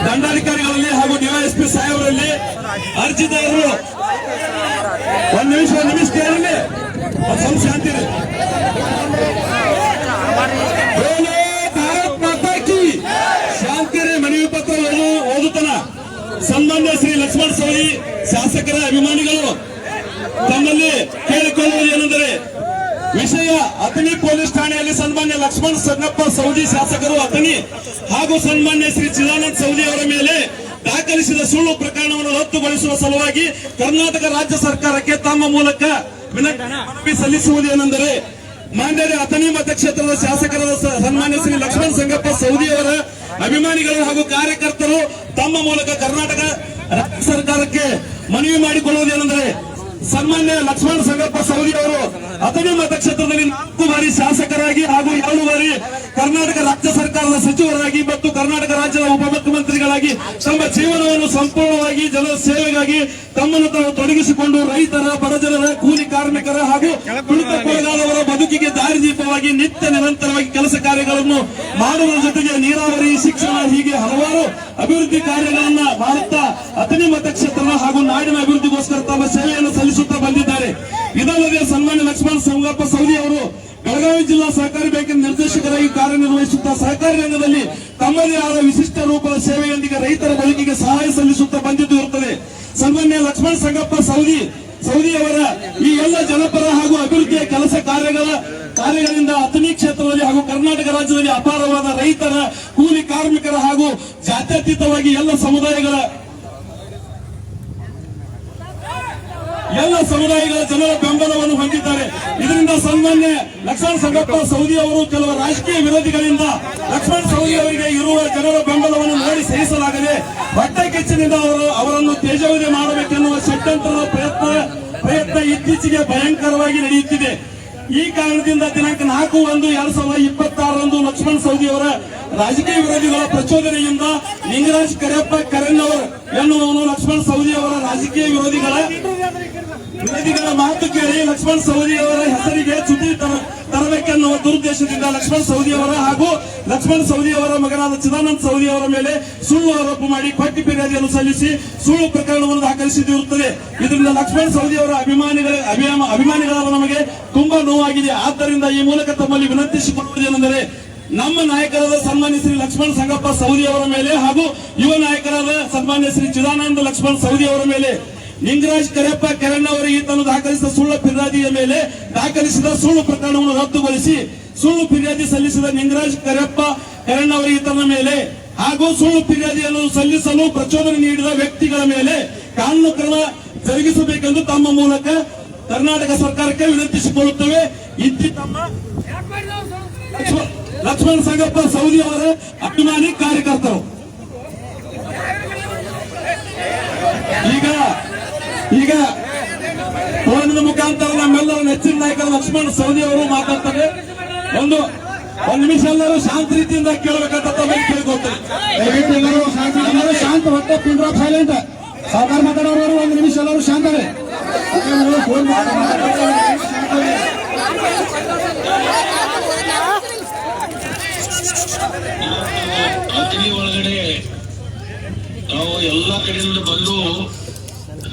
ದಂಡಾಧಿಕಾರಿಗಳಲ್ಲಿ ಹಾಗೂ ಡಿವೈಎಸ್ಪಿ ಸಾಹೇಬರಲ್ಲಿ ಅರ್ಜಿದಾರರು ಒಂದ್ ನಿಮಿಷ ಕೇಳಲಿ, ಸ್ವಲ್ಪ ಶಾಂತಿ ರೀ. ಭಾರತ್ ಮಾತಾ ಕಿ ಶಾಂತಿ ರೀ. ಮನವಿ ಪತ್ರ ಓದುತ್ತಾನ. ಸನ್ಮಾನ್ಯ ಶ್ರೀ ಲಕ್ಷ್ಮಣ ಸವದಿ ಶಾಸಕರ ಅಭಿಮಾನಿಗಳು ತಮ್ಮಲ್ಲಿ ಕೇಳಿಕೊಳ್ಳುವುದು ಏನೆಂದರೆ, ವಿಷಯ ಅಥಣಿ ಪೊಲೀಸ್ ಠಾಣೆಯಲ್ಲಿ ಸನ್ಮಾನ್ಯ ಲಕ್ಷ್ಮಣ ಸಂಗಪ್ಪ ಸೌದಿ ಶಾಸಕರು ಅಥಣಿ ಹಾಗೂ ಸನ್ಮಾನ್ಯ ಶ್ರೀ ಚಿದಾನಂದ ಸೌದಿ ಅವರ ಮೇಲೆ ದಾಖಲಿಸಿದ ಸುಳ್ಳು ಪ್ರಕರಣವನ್ನು ರದ್ದುಗೊಳಿಸುವ ಸಲುವಾಗಿ ಕರ್ನಾಟಕ ರಾಜ್ಯ ಸರ್ಕಾರಕ್ಕೆ ತಮ್ಮ ಮೂಲಕ ಮನವಿ ಸಲ್ಲಿಸುವುದೇನೆಂದರೆ, ಮಾನ್ಯರ ಅಥಣಿ ಮತಕ್ಷೇತ್ರದ ಶಾಸಕರಾದ ಸನ್ಮಾನ್ಯ ಶ್ರೀ ಲಕ್ಷ್ಮಣ ಸಂಗಪ್ಪ ಸೌದಿ ಅವರ ಅಭಿಮಾನಿಗಳು ಹಾಗೂ ಕಾರ್ಯಕರ್ತರು ತಮ್ಮ ಮೂಲಕ ಕರ್ನಾಟಕ ರಾಜ್ಯ ಸರ್ಕಾರಕ್ಕೆ ಮನವಿ ಮಾಡಿಕೊಳ್ಳುವುದೇನೆಂದರೆ, ಸನ್ಮಾನ್ಯ ಲಕ್ಷ್ಮಣ ಸಂಗಪ್ಪ ಸೌದಿ ಅವರು ಅಥಣಿ ಮತಕ್ಷೇತ್ರದಲ್ಲಿ 4 ಬಾರಿ ಶಾಸಕರಾಗಿ ಹಾಗೂ 2 ಬಾರಿ ಕರ್ನಾಟಕ ರಾಜ್ಯ ಸರ್ಕಾರದ ಸಚಿವರಾಗಿ ಮತ್ತು ಕರ್ನಾಟಕ ರಾಜ್ಯದ ಉಪಮುಖ್ಯಮಂತ್ರಿಗಳಾಗಿ ತಮ್ಮ ಜೀವನವನ್ನು ಸಂಪೂರ್ಣವಾಗಿ ಜನರ ಸೇವೆಗಾಗಿ ತಮ್ಮನ್ನು ತಾವು ತೊಡಗಿಸಿಕೊಂಡು ರೈತರ, ಬಡಜನರ, ಕೂಲಿ ಕಾರ್ಮಿಕರ ಹಾಗೂ ತುಳಿತಕ್ಕೊಳಗಾದವರ ಬದುಕಿಗೆ ದಾರಿದೀಪವಾಗಿ ನಿತ್ಯ ನಿರಂತರವಾಗಿ ಕೆಲಸ ಕಾರ್ಯಗಳನ್ನು ಮಾಡುವ ಜೊತೆಗೆ ನೀರಾವರಿ, ಶಿಕ್ಷಣ ಹೀಗೆ ಹಲವಾರು ಅಭಿವೃದ್ಧಿ ಕಾರ್ಯಗಳನ್ನ ಮಾಡುತ್ತಾ ಅಥಣಿ ಮತಕ್ಷೇತ್ರ ಹಾಗೂ ನಾಡಿನ ಅಭಿವೃದ್ಧಿಗೋಸ್ಕರ ತಮ್ಮ ಸೇವೆಯನ್ನು ಸಲ್ಲಿಸುತ್ತಾ ಬಂದಿದ್ದಾರೆ. ಇದಲ್ಲದೆ ಸನ್ಮಾನ್ಯ ಲಕ್ಷ್ಮಣ ಸಂಗಪ್ಪ ಸೌದಿ ಅವರು ಬೆಳಗಾವಿ ಜಿಲ್ಲಾ ಸಹಕಾರಿ ಬ್ಯಾಂಕಿನ ನಿರ್ದೇಶಕರಾಗಿ ಕಾರ್ಯನಿರ್ವಹಿಸುತ್ತಾ ಸಹಕಾರಿ ರಂಗದಲ್ಲಿ ತಮ್ಮದೇ ಆದ ವಿಶಿಷ್ಟ ರೂಪದ ಸೇವೆಯೊಂದಿಗೆ ರೈತರ ಬದುಕಿಗೆ ಸಹಾಯ ಸಲ್ಲಿಸುತ್ತಾ ಬಂದಿದ್ದು ಇರುತ್ತದೆ. ಸನ್ಮಾನ್ಯ ಲಕ್ಷ್ಮಣ ಸಂಗಪ್ಪ ಸೌದಿ ಅವರ ಈ ಎಲ್ಲ ಜನಪರ ಹಾಗೂ ಅಭಿವೃದ್ಧಿಯ ಕೆಲಸ ಕಾರ್ಯಗಳಿಂದ ಅಥಣಿ ಕ್ಷೇತ್ರದಲ್ಲಿ ಹಾಗೂ ಕರ್ನಾಟಕ ರಾಜ್ಯದಲ್ಲಿ ಅಪಾರವಾದ ರೈತರ, ಕೂಲಿ ಕಾರ್ಮಿಕರ ಹಾಗೂ ಜಾತ್ಯತೀತವಾಗಿ ಎಲ್ಲ ಸಮುದಾಯಗಳ ಜನರ ಬೆಂಬಲವನ್ನು ಹೊಂದಿದ್ದಾರೆ. ಇದರಿಂದ ಸನ್ಮಾನ್ಯ ಲಕ್ಷ್ಮಣ ಸಂಗಪ್ಪ ಸೌದಿ ಅವರು ಕೆಲವು ರಾಜಕೀಯ ವಿರೋಧಿಗಳಿಂದ ಲಕ್ಷ್ಮಣ ಸೌದಿ ಅವರಿಗೆ ಇರುವ ಜನರ ಬೆಂಬಲವನ್ನು ನೋಡಿ ಸಹಿಸಲಾಗದೆ ಹೊಟ್ಟೆ ಕಿಚ್ಚಿನಿಂದ ಅವರನ್ನು ತೇಜೋವಧೆ ಮಾಡಬೇಕೆನ್ನುವ ಷಡ್ಯಂತ್ರದ ಪ್ರಯತ್ನ ಇತ್ತೀಚೆಗೆ ಭಯಂಕರವಾಗಿ ನಡೆಯುತ್ತಿದೆ. ಈ ಕಾರಣದಿಂದ ದಿನಾಂಕ 4/1/2026 ಲಕ್ಷ್ಮಣ ಸೌದಿ ಅವರ ರಾಜಕೀಯ ವಿರೋಧಿಗಳ ಪ್ರಚೋದನೆಯಿಂದ ಲಿಂಗರಾಜ್ ಕರೆಯಪ್ಪ ಕರೆನ್ನವರ್ ಎನ್ನುವನು ಲಕ್ಷ್ಮಣ ಸೌದಿ ಅವರ ರಾಜಕೀಯ ವಿರೋಧಿಗಳ ಮಾತು ಕೇಳಿ ಲಕ್ಷ್ಮಣ ಸೌದಿ ಅವರ ಹೆಸರಿಗೆ ಚ್ಯುತಿ ತರಬೇಕೆನ್ನುವ ದುರುದ್ದೇಶದಿಂದ ಲಕ್ಷ್ಮಣ ಸೌದಿ ಅವರ ಹಾಗೂ ಲಕ್ಷ್ಮಣ ಸೌದಿ ಅವರ ಮಗನಾದ ಚಿದಾನಂದ ಸೌದಿ ಅವರ ಮೇಲೆ ಸುಳ್ಳು ಆರೋಪ ಮಾಡಿ ಕೊಟ್ಟಿ ಫಿರ್ಯಾದಿಯನ್ನು ಸಲ್ಲಿಸಿ ಸುಳ್ಳು ಪ್ರಕರಣವನ್ನು ದಾಖಲಿಸಿದಿರುತ್ತದೆ. ಇದರಿಂದ ಲಕ್ಷ್ಮಣ ಸೌದಿ ಅವರ ಅಭಿಮಾನಿಗಳಾದ ನಮಗೆ ತುಂಬಾ ನೋವಾಗಿದೆ. ಆದ್ದರಿಂದ ಈ ಮೂಲಕ ತಮ್ಮಲ್ಲಿ ವಿನಂತಿಸಿಕೊಳ್ಳುವುದೇನೆಂದರೆ, ನಮ್ಮ ನಾಯಕರಾದ ಸನ್ಮಾನ್ಯ ಶ್ರೀ ಲಕ್ಷ್ಮಣ ಸಂಗಪ್ಪ ಸೌದಿ ಅವರ ಮೇಲೆ ಹಾಗೂ ಯುವ ನಾಯಕರಾದ ಸನ್ಮಾನ್ಯ ಶ್ರೀ ಚಿದಾನಂದ ಲಕ್ಷ್ಮಣ ಸೌದಿ ಅವರ ಮೇಲೆ ಲಿಂಗರಾಜ್ ಕರೆಯಪ್ಪ ಕೆರಣ್ಣವರು ಈತನು ದಾಖಲಿಸಿದ ಸುಳ್ಳು ಫಿರ್ಯಾದಿಯ ಮೇಲೆ ದಾಖಲಿಸಿದ ಸುಳ್ಳು ಪ್ರಕರಣವನ್ನು ರದ್ದುಗೊಳಿಸಿ ಸುಳ್ಳು ಫಿರ್ಯಾದಿ ಸಲ್ಲಿಸಿದ ಲಿಂಗರಾಜ್ ಕರೆಯಪ್ಪ ಕೆರಣ್ಣವರ ಈತನ ಮೇಲೆ ಹಾಗೂ ಸುಳ್ಳು ಫಿರ್ಯಾದಿಯನ್ನು ಸಲ್ಲಿಸಲು ಪ್ರಚೋದನೆ ನೀಡಿದ ವ್ಯಕ್ತಿಗಳ ಮೇಲೆ ಕಾನೂನು ಕ್ರಮ ಜರುಗಿಸಬೇಕೆಂದು ತಮ್ಮ ಮೂಲಕ ಕರ್ನಾಟಕ ಸರ್ಕಾರಕ್ಕೆ ವಿನಂತಿಸಿಕೊಳ್ಳುತ್ತೇವೆ. ತಮ್ಮ ಲಕ್ಷ್ಮಣ ಸಂಗಪ್ಪ ಸೌದಿ ಅವರ ಅಭಿಮಾನಿ ಕಾರ್ಯಕರ್ತರು. ಈಗ ಫೋನಿನ ಮುಖಾಂತರ ನಮ್ಮೆಲ್ಲರ ನೆಚ್ಚಿನ ನಾಯಕರ ಲಕ್ಷ್ಮಣ ಸೌದಿ ಅವರು ಮಾತಾಡ್ತಾರೆ. ಒಂದು ನಿಮಿಷ ಎಲ್ಲರೂ ಶಾಂತ ರೀತಿಯಿಂದ ಕೇಳಬೇಕಂತ ತಮಗೆ ಕೇಳ್ಕೊಳ್ತಾರೆ. ದಯವಿಟ್ಟು ಎಲ್ಲರೂ ಶಾಂತ ಹೊಟ್ಟೆ ಪಿನ್ ಡ್ರಾಪ್ ಸೈಲೆಂಟ್. ಸಾಕಾರ ಮಾತಾಡೋರು 1 ನಿಮಿಷ ಎಲ್ಲರೂ ಶಾಂತವೇ. ಅಥಣಿ ಒಳಗಡೆ ನಾವು ಎಲ್ಲಾ ಕಡೆಯಿಂದ ಬಂದು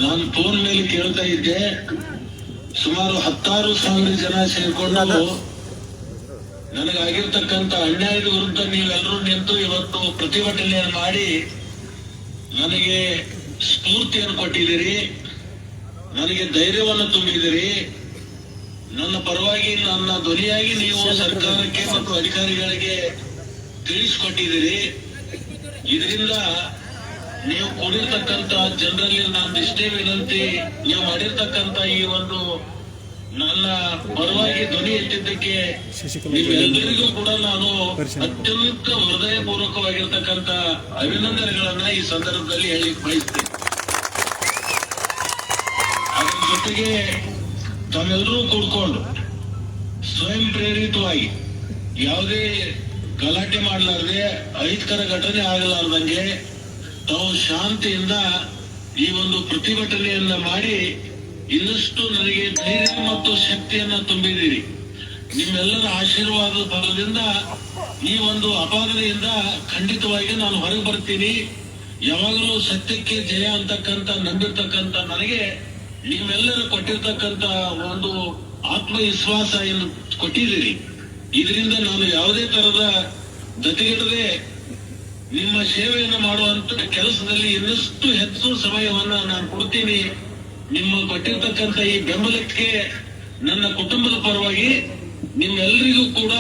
ನಾನು ಫೋನ್ ಮೇಲೆ ಕೇಳ್ತಾ ಇದ್ದೆ. ಸುಮಾರು 16,000 ಜನ ಸೇರ್ಕೊಂಡು ನನಗಾಗಿರ್ತಕ್ಕಂಥ ಅನ್ಯಾಯದ ವಿರುದ್ಧ ನೀವೆಲ್ಲರೂ ನಿಂತು ಇವತ್ತು ಪ್ರತಿಭಟನೆಯನ್ನು ಮಾಡಿ ನನಗೆ ಸ್ಫೂರ್ತಿಯನ್ನು ಕೊಟ್ಟಿದ್ದೀರಿ, ನನಗೆ ಧೈರ್ಯವನ್ನು ತುಂಬಿದಿರಿ. ನನ್ನ ಪರವಾಗಿ ನನ್ನ ಧ್ವನಿಯಾಗಿ ನೀವು ಸರ್ಕಾರಕ್ಕೆ ಮತ್ತು ಅಧಿಕಾರಿಗಳಿಗೆ ತಿಳಿಸಿಕೊಟ್ಟಿದ್ದೀರಿ. ಇದರಿಂದ ನೀವು ಕೊಡಿರ್ತಕ್ಕಂತ ಜನರಲ್ಲಿ ನಾನು ಇಷ್ಟೇ ವಿನಂತಿ, ನೀವು ಮಾಡಿರ್ತಕ್ಕಂತ ಈ ಒಂದು ನನ್ನ ಪರವಾಗಿ ಧ್ವನಿ ಎತ್ತಿದ್ದಕ್ಕೆ ನೀವೆಲ್ಲರಿಗೂ ಕೂಡ ನಾನು ಅತ್ಯಂತ ಹೃದಯಪೂರ್ವಕವಾಗಿರ್ತಕ್ಕಂಥ ಅಭಿನಂದನೆಗಳನ್ನ ಈ ಸಂದರ್ಭದಲ್ಲಿ ಹೇಳಿಕ್ ಬಯಸ್ತೇನೆ. ಅದರ ಜೊತೆಗೆ ತಾವೆಲ್ಲರೂ ಕೂಡ್ಕೊಂಡು ಸ್ವಯಂ ಪ್ರೇರಿತವಾಗಿ ಯಾವುದೇ ಗಲಾಟೆ ಮಾಡಲಾರದೆ ಅಹಿತಕರ ಘಟನೆ ಆಗಲಾರ್ದಂಗೆ ತಾವು ಶಾಂತಿಯಿಂದ ಈ ಒಂದು ಪ್ರತಿಭಟನೆಯನ್ನ ಮಾಡಿ ಇನ್ನಷ್ಟು ನನಗೆ ಧೈರ್ಯ ಮತ್ತು ಶಕ್ತಿಯನ್ನ ತುಂಬಿದ್ದೀರಿ. ನಿಮ್ಮೆಲ್ಲರ ಆಶೀರ್ವಾದದ ಫಲದಿಂದ ಈ ಒಂದು ಅಪಾದನೆಯಿಂದ ಖಂಡಿತವಾಗಿ ನಾನು ಹೊರಗೆ ಬರ್ತೀನಿ. ಯಾವಾಗಲೂ ಸತ್ಯಕ್ಕೆ ಜಯ ಅಂತಕ್ಕಂಥ ನಂಬಿರ್ತಕ್ಕಂಥ ನನಗೆ ನೀವೆಲ್ಲರೂ ಕೊಟ್ಟಿರ್ತಕ್ಕಂಥ ಒಂದು ಆತ್ಮವಿಶ್ವಾಸ ಏನು ಕೊಟ್ಟಿದ್ದೀರಿ. ಇದರಿಂದ ನಾನು ಯಾವುದೇ ತರದ ಗತಿಗೆಡದೆ ನಿಮ್ಮ ಸೇವೆಯನ್ನು ಮಾಡುವಂತ ಕೆಲಸದಲ್ಲಿ ಇನ್ನಷ್ಟು ಹೆಚ್ಚು ಸಮಯವನ್ನ ನಾನು ಕೊಡ್ತೀನಿ. ನಿಮ್ಮ ಕೊಟ್ಟಿರ್ತಕ್ಕಂಥ ಈ ಬೆಂಬಲಕ್ಕೆ ನನ್ನ ಕುಟುಂಬದ ಪರವಾಗಿ ನಿಮ್ಮೆಲ್ಲರಿಗೂ ಕೂಡ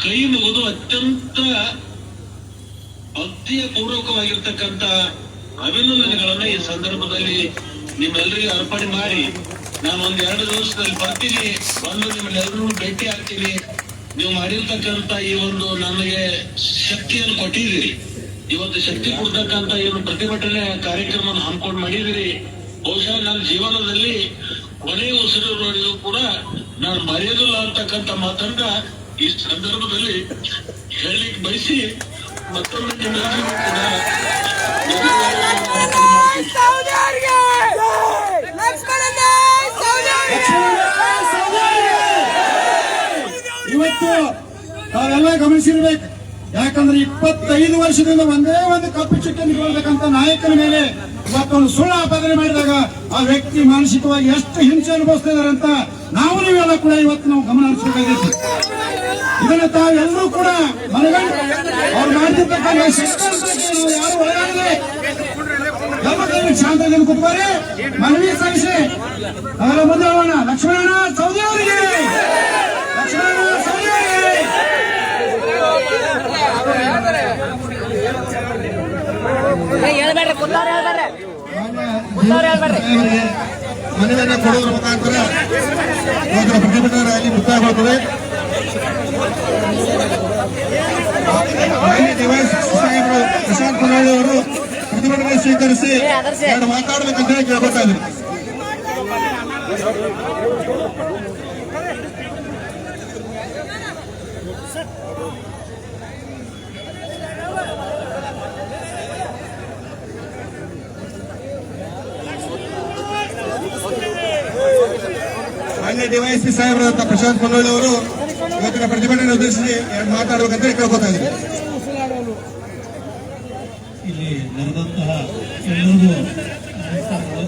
ಕೈ ಮುಗಿದು ಅತ್ಯಂತ ಭಕ್ತಿಯ ಪೂರ್ವಕವಾಗಿರ್ತಕ್ಕಂಥ ಅಭಿನಂದನೆಗಳನ್ನ ಈ ಸಂದರ್ಭದಲ್ಲಿ ನಿಮ್ಮೆಲ್ಲರಿಗೂ ಅರ್ಪಣೆ ಮಾಡಿ ನಾನು ಒಂದ್ 2 ದಿವಸದಲ್ಲಿ ಬರ್ತೀನಿ, ಬಂದು ನಿಮ್ಮೆಲ್ಲರೂ ಭೇಟಿ ಆಗ್ತೀನಿ. ನೀವು ಮಾಡಿರ್ತಕ್ಕಂಥ ಈ ಒಂದು ನನಗೆ ಶಕ್ತಿಯನ್ನು ಕೊಟ್ಟಿದ್ದೀರಿ. ಇವತ್ತು ಶಕ್ತಿ ಕೊಡ್ತಕ್ಕಂಥ ಏನು ಪ್ರತಿಭಟನೆ ಕಾರ್ಯಕ್ರಮ ಹಮ್ಮಿಕೊಂಡು ಮಾಡಿದಿರಿ. ಬಹುಶಃ ನನ್ನ ಜೀವನದಲ್ಲಿ ಕೊನೆಯ ಉಸಿರಿನವರೆಗೂ ಕೂಡ ನಾನು ಮರೆಯೋದಿಲ್ಲ ಅಂತಕ್ಕಂಥ ಮಾತನ್ನ ಈ ಸಂದರ್ಭದಲ್ಲಿ ಹೇಳಲಿಕ್ಕೆ ಬಯಸಿ ಮತ್ತೊಮ್ಮೆ ನಿಮ್ಮೆಲ್ಲರಿಗೂ ಕೂಡ ಇವತ್ತು ತಾವೆಲ್ಲ ಗಮನಿಸಿರ್ಬೇಕು. ಯಾಕಂದ್ರೆ 25 ವರ್ಷದಿಂದ ಒಂದೇ ಒಂದು ಕಪ್ಪು ಚುಕ್ಕಿಯನ್ನು ಕೊಡಬೇಕಂತ ನಾಯಕನ ಮೇಲೆ ಇವತ್ತೊಂದು ಸುಳ್ಳು ಆಪಾದನೆ ಮಾಡಿದಾಗ ಆ ವ್ಯಕ್ತಿ ಮಾನಸಿಕವಾಗಿ ಎಷ್ಟು ಹಿಂಸೆ ಅನುಭವಿಸ್ತಾ ಇದಾರೆ ಅಂತ ನಾವು ನೀವೆಲ್ಲ ಕೂಡ ಇವತ್ತು ನಾವು ಗಮನ ಹರಿಸಬೇಕಾಗಿತ್ತು. ಇದನ್ನ ತಾವೆಲ್ಲರೂ ಕೂಡ ಮನಗಂಡು ಅವ್ರು ಮಾಡ್ತಿರ್ತಕ್ಕಂಥ ಯಾರು ಒಳಗಾಗದೆ ಎಲ್ಲ ಶಾಂತದಲ್ಲಿ ಕೂತ್ಕೋರಿ, ಮನವಿ ಸಲ್ಲಿಸಿ ಅವರ ಮುಂದೆ ಹೋಗೋಣ. ಲಕ್ಷ್ಮಣ ಸೌದಿ ಅವರಿಗೆ, ಲಕ್ಷ್ಮಣ ಸೌದಿ ಅವರಿಗೆ ಮನವಿಯನ್ನು ಕೊಡುವುದರ ಮುಖಾಂತರ ಇವತ್ತಿನ ಪ್ರತಿಭಟನಾ ರ್ಯಾಲಿ ಮುಕ್ತಾಯಗೊಳ್ಳುತ್ತದೆ. ಸಾಹೇಬರು ಪ್ರಶಾಂತ್ ಪುನಾಳಿ ಅವರು ಪ್ರತಿಭಟನೆ ಸ್ವೀಕರಿಸಿ 2 ಮಾತಾಡಬೇಕಂತ ಹೇಳಿ ಕೇಳ್ಕೊತಾ ಇದ್ರು. ಮಾನ್ಯ ಡಿವೈಎಸ್ಪಿ ಸಾಹೇಬರಾದಂತ ಪ್ರಶಾಂತ್ ಪುನಾಳಿ ಅವರು ಇವತ್ತಿನ ಪ್ರತಿಭಟನೆ ಉದ್ದೇಶಿಸಿ 2 ಮಾತಾಡಬೇಕಂತ ಹೇಳಿ ಕೇಳ್ಕೊತಾ ಇದ್ರು. ಇಲ್ಲಿ ನಡೆದಂತಹ ಎಲ್ಲರಿಗೂ ನಮಸ್ಕಾರಗಳು.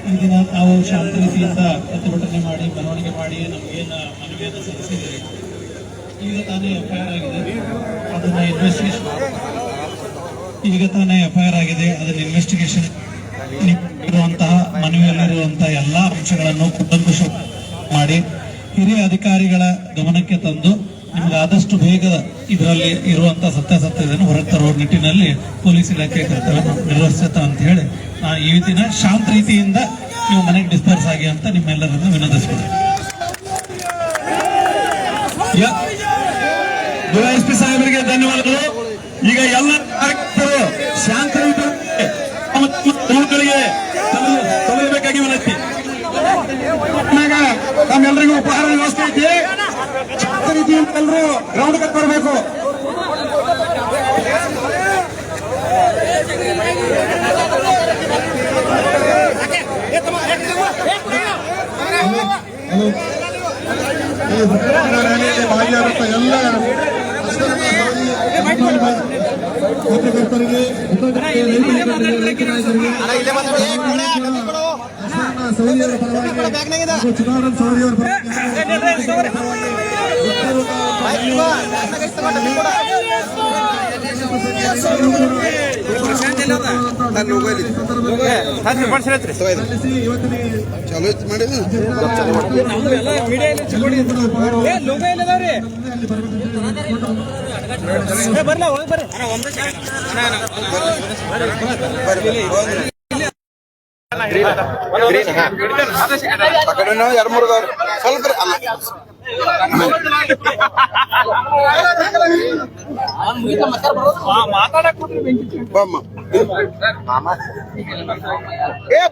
ಈ ದಿನ ನಾವು ಶಾಂತ ರೀತಿಯಿಂದ ಪ್ರತಿಭಟನೆ ಮಾಡಿ ಮೆರವಣಿಗೆ ಮಾಡಿ ನಮಗೇನು ಮನವಿಯನ್ನು ಸಲ್ಲಿಸಿದ್ದೀರಿ. ಈಗ ತಾನೇ FIR ಆಗಿದೆ, ಅದನ್ನ ಇನ್ವೆಸ್ಟಿಗೇಷನ್ ಇನ್ವೆಸ್ಟಿಗೇಷನ್ ಇರುವಂತಹ ಮನವಿಯಲ್ಲಿರುವಂತಹ ಎಲ್ಲಾ ಅಂಶಗಳನ್ನು ಕೂಲಂಕುಷ ಮಾಡಿ ಹಿರಿಯ ಅಧಿಕಾರಿಗಳ ಗಮನಕ್ಕೆ ತಂದು ನಿಮ್ಗೆ ಆದಷ್ಟು ಬೇಗ ಇದರಲ್ಲಿ ಇರುವಂತಹ ಸತ್ಯಾಸತ್ಯತೆಯನ್ನು ಹೊರಗೆ ತರುವ ನಿಟ್ಟಿನಲ್ಲಿ ಪೊಲೀಸ್ ಇಲಾಖೆ ಕರ್ತವ್ಯ ನಿರ್ವಹಿಸುತ್ತ ಅಂತ ಹೇಳಿ ನಾನು ಈ ದಿನ ಶಾಂತ ರೀತಿಯಿಂದ ನೀವು ಮನೆಗೆ ಡಿಸ್ಪರ್ಸ್ ಆಗಿ ಅಂತ ನಿಮ್ಮೆಲ್ಲರನ್ನು ವಿನಂತಿಸ್ತೀನಿ. ಡಿವೈಎಸ್ಪಿ ಸಾಹೇಬರಿಗೆ ಧನ್ಯವಾದಗಳು. ಈಗ ಎಲ್ಲ ಕಾರ್ಯಕರ್ತರು ಶಾಂತ ಊರುಗಳಿಗೆ ತೊಲಗಬೇಕಾಗಿ ವಿನಂತಿ. ನಮ್ಮೆಲ್ಲರಿಗೂ ಉಪಹಾರ ವ್ಯವಸ್ಥೆ ಐತಿ. ಶಾಂತ ರೀತಿಯಿಂದ ಎಲ್ಲರೂ ಗ್ರೌಂಡ್ಗೆ ಬರಬೇಕು. ಈ ಪ್ರತಿಭಟನಾ ರ್ಯಾಲಿಯಲ್ಲಿ ಭಾಗಿಯಾದಂತ ಎಲ್ಲ ಪತ್ರಕರ್ತರಿಗೆ, ರೈತ ನಾಯಕರಿಗೆ, ಸೌದಿಯವರ ಪರವಾಗಿ ಹಾಗೂ ಚುನಾವಣಾ ಸೌದಿಯವರ ಸ್ವಲ್ಪ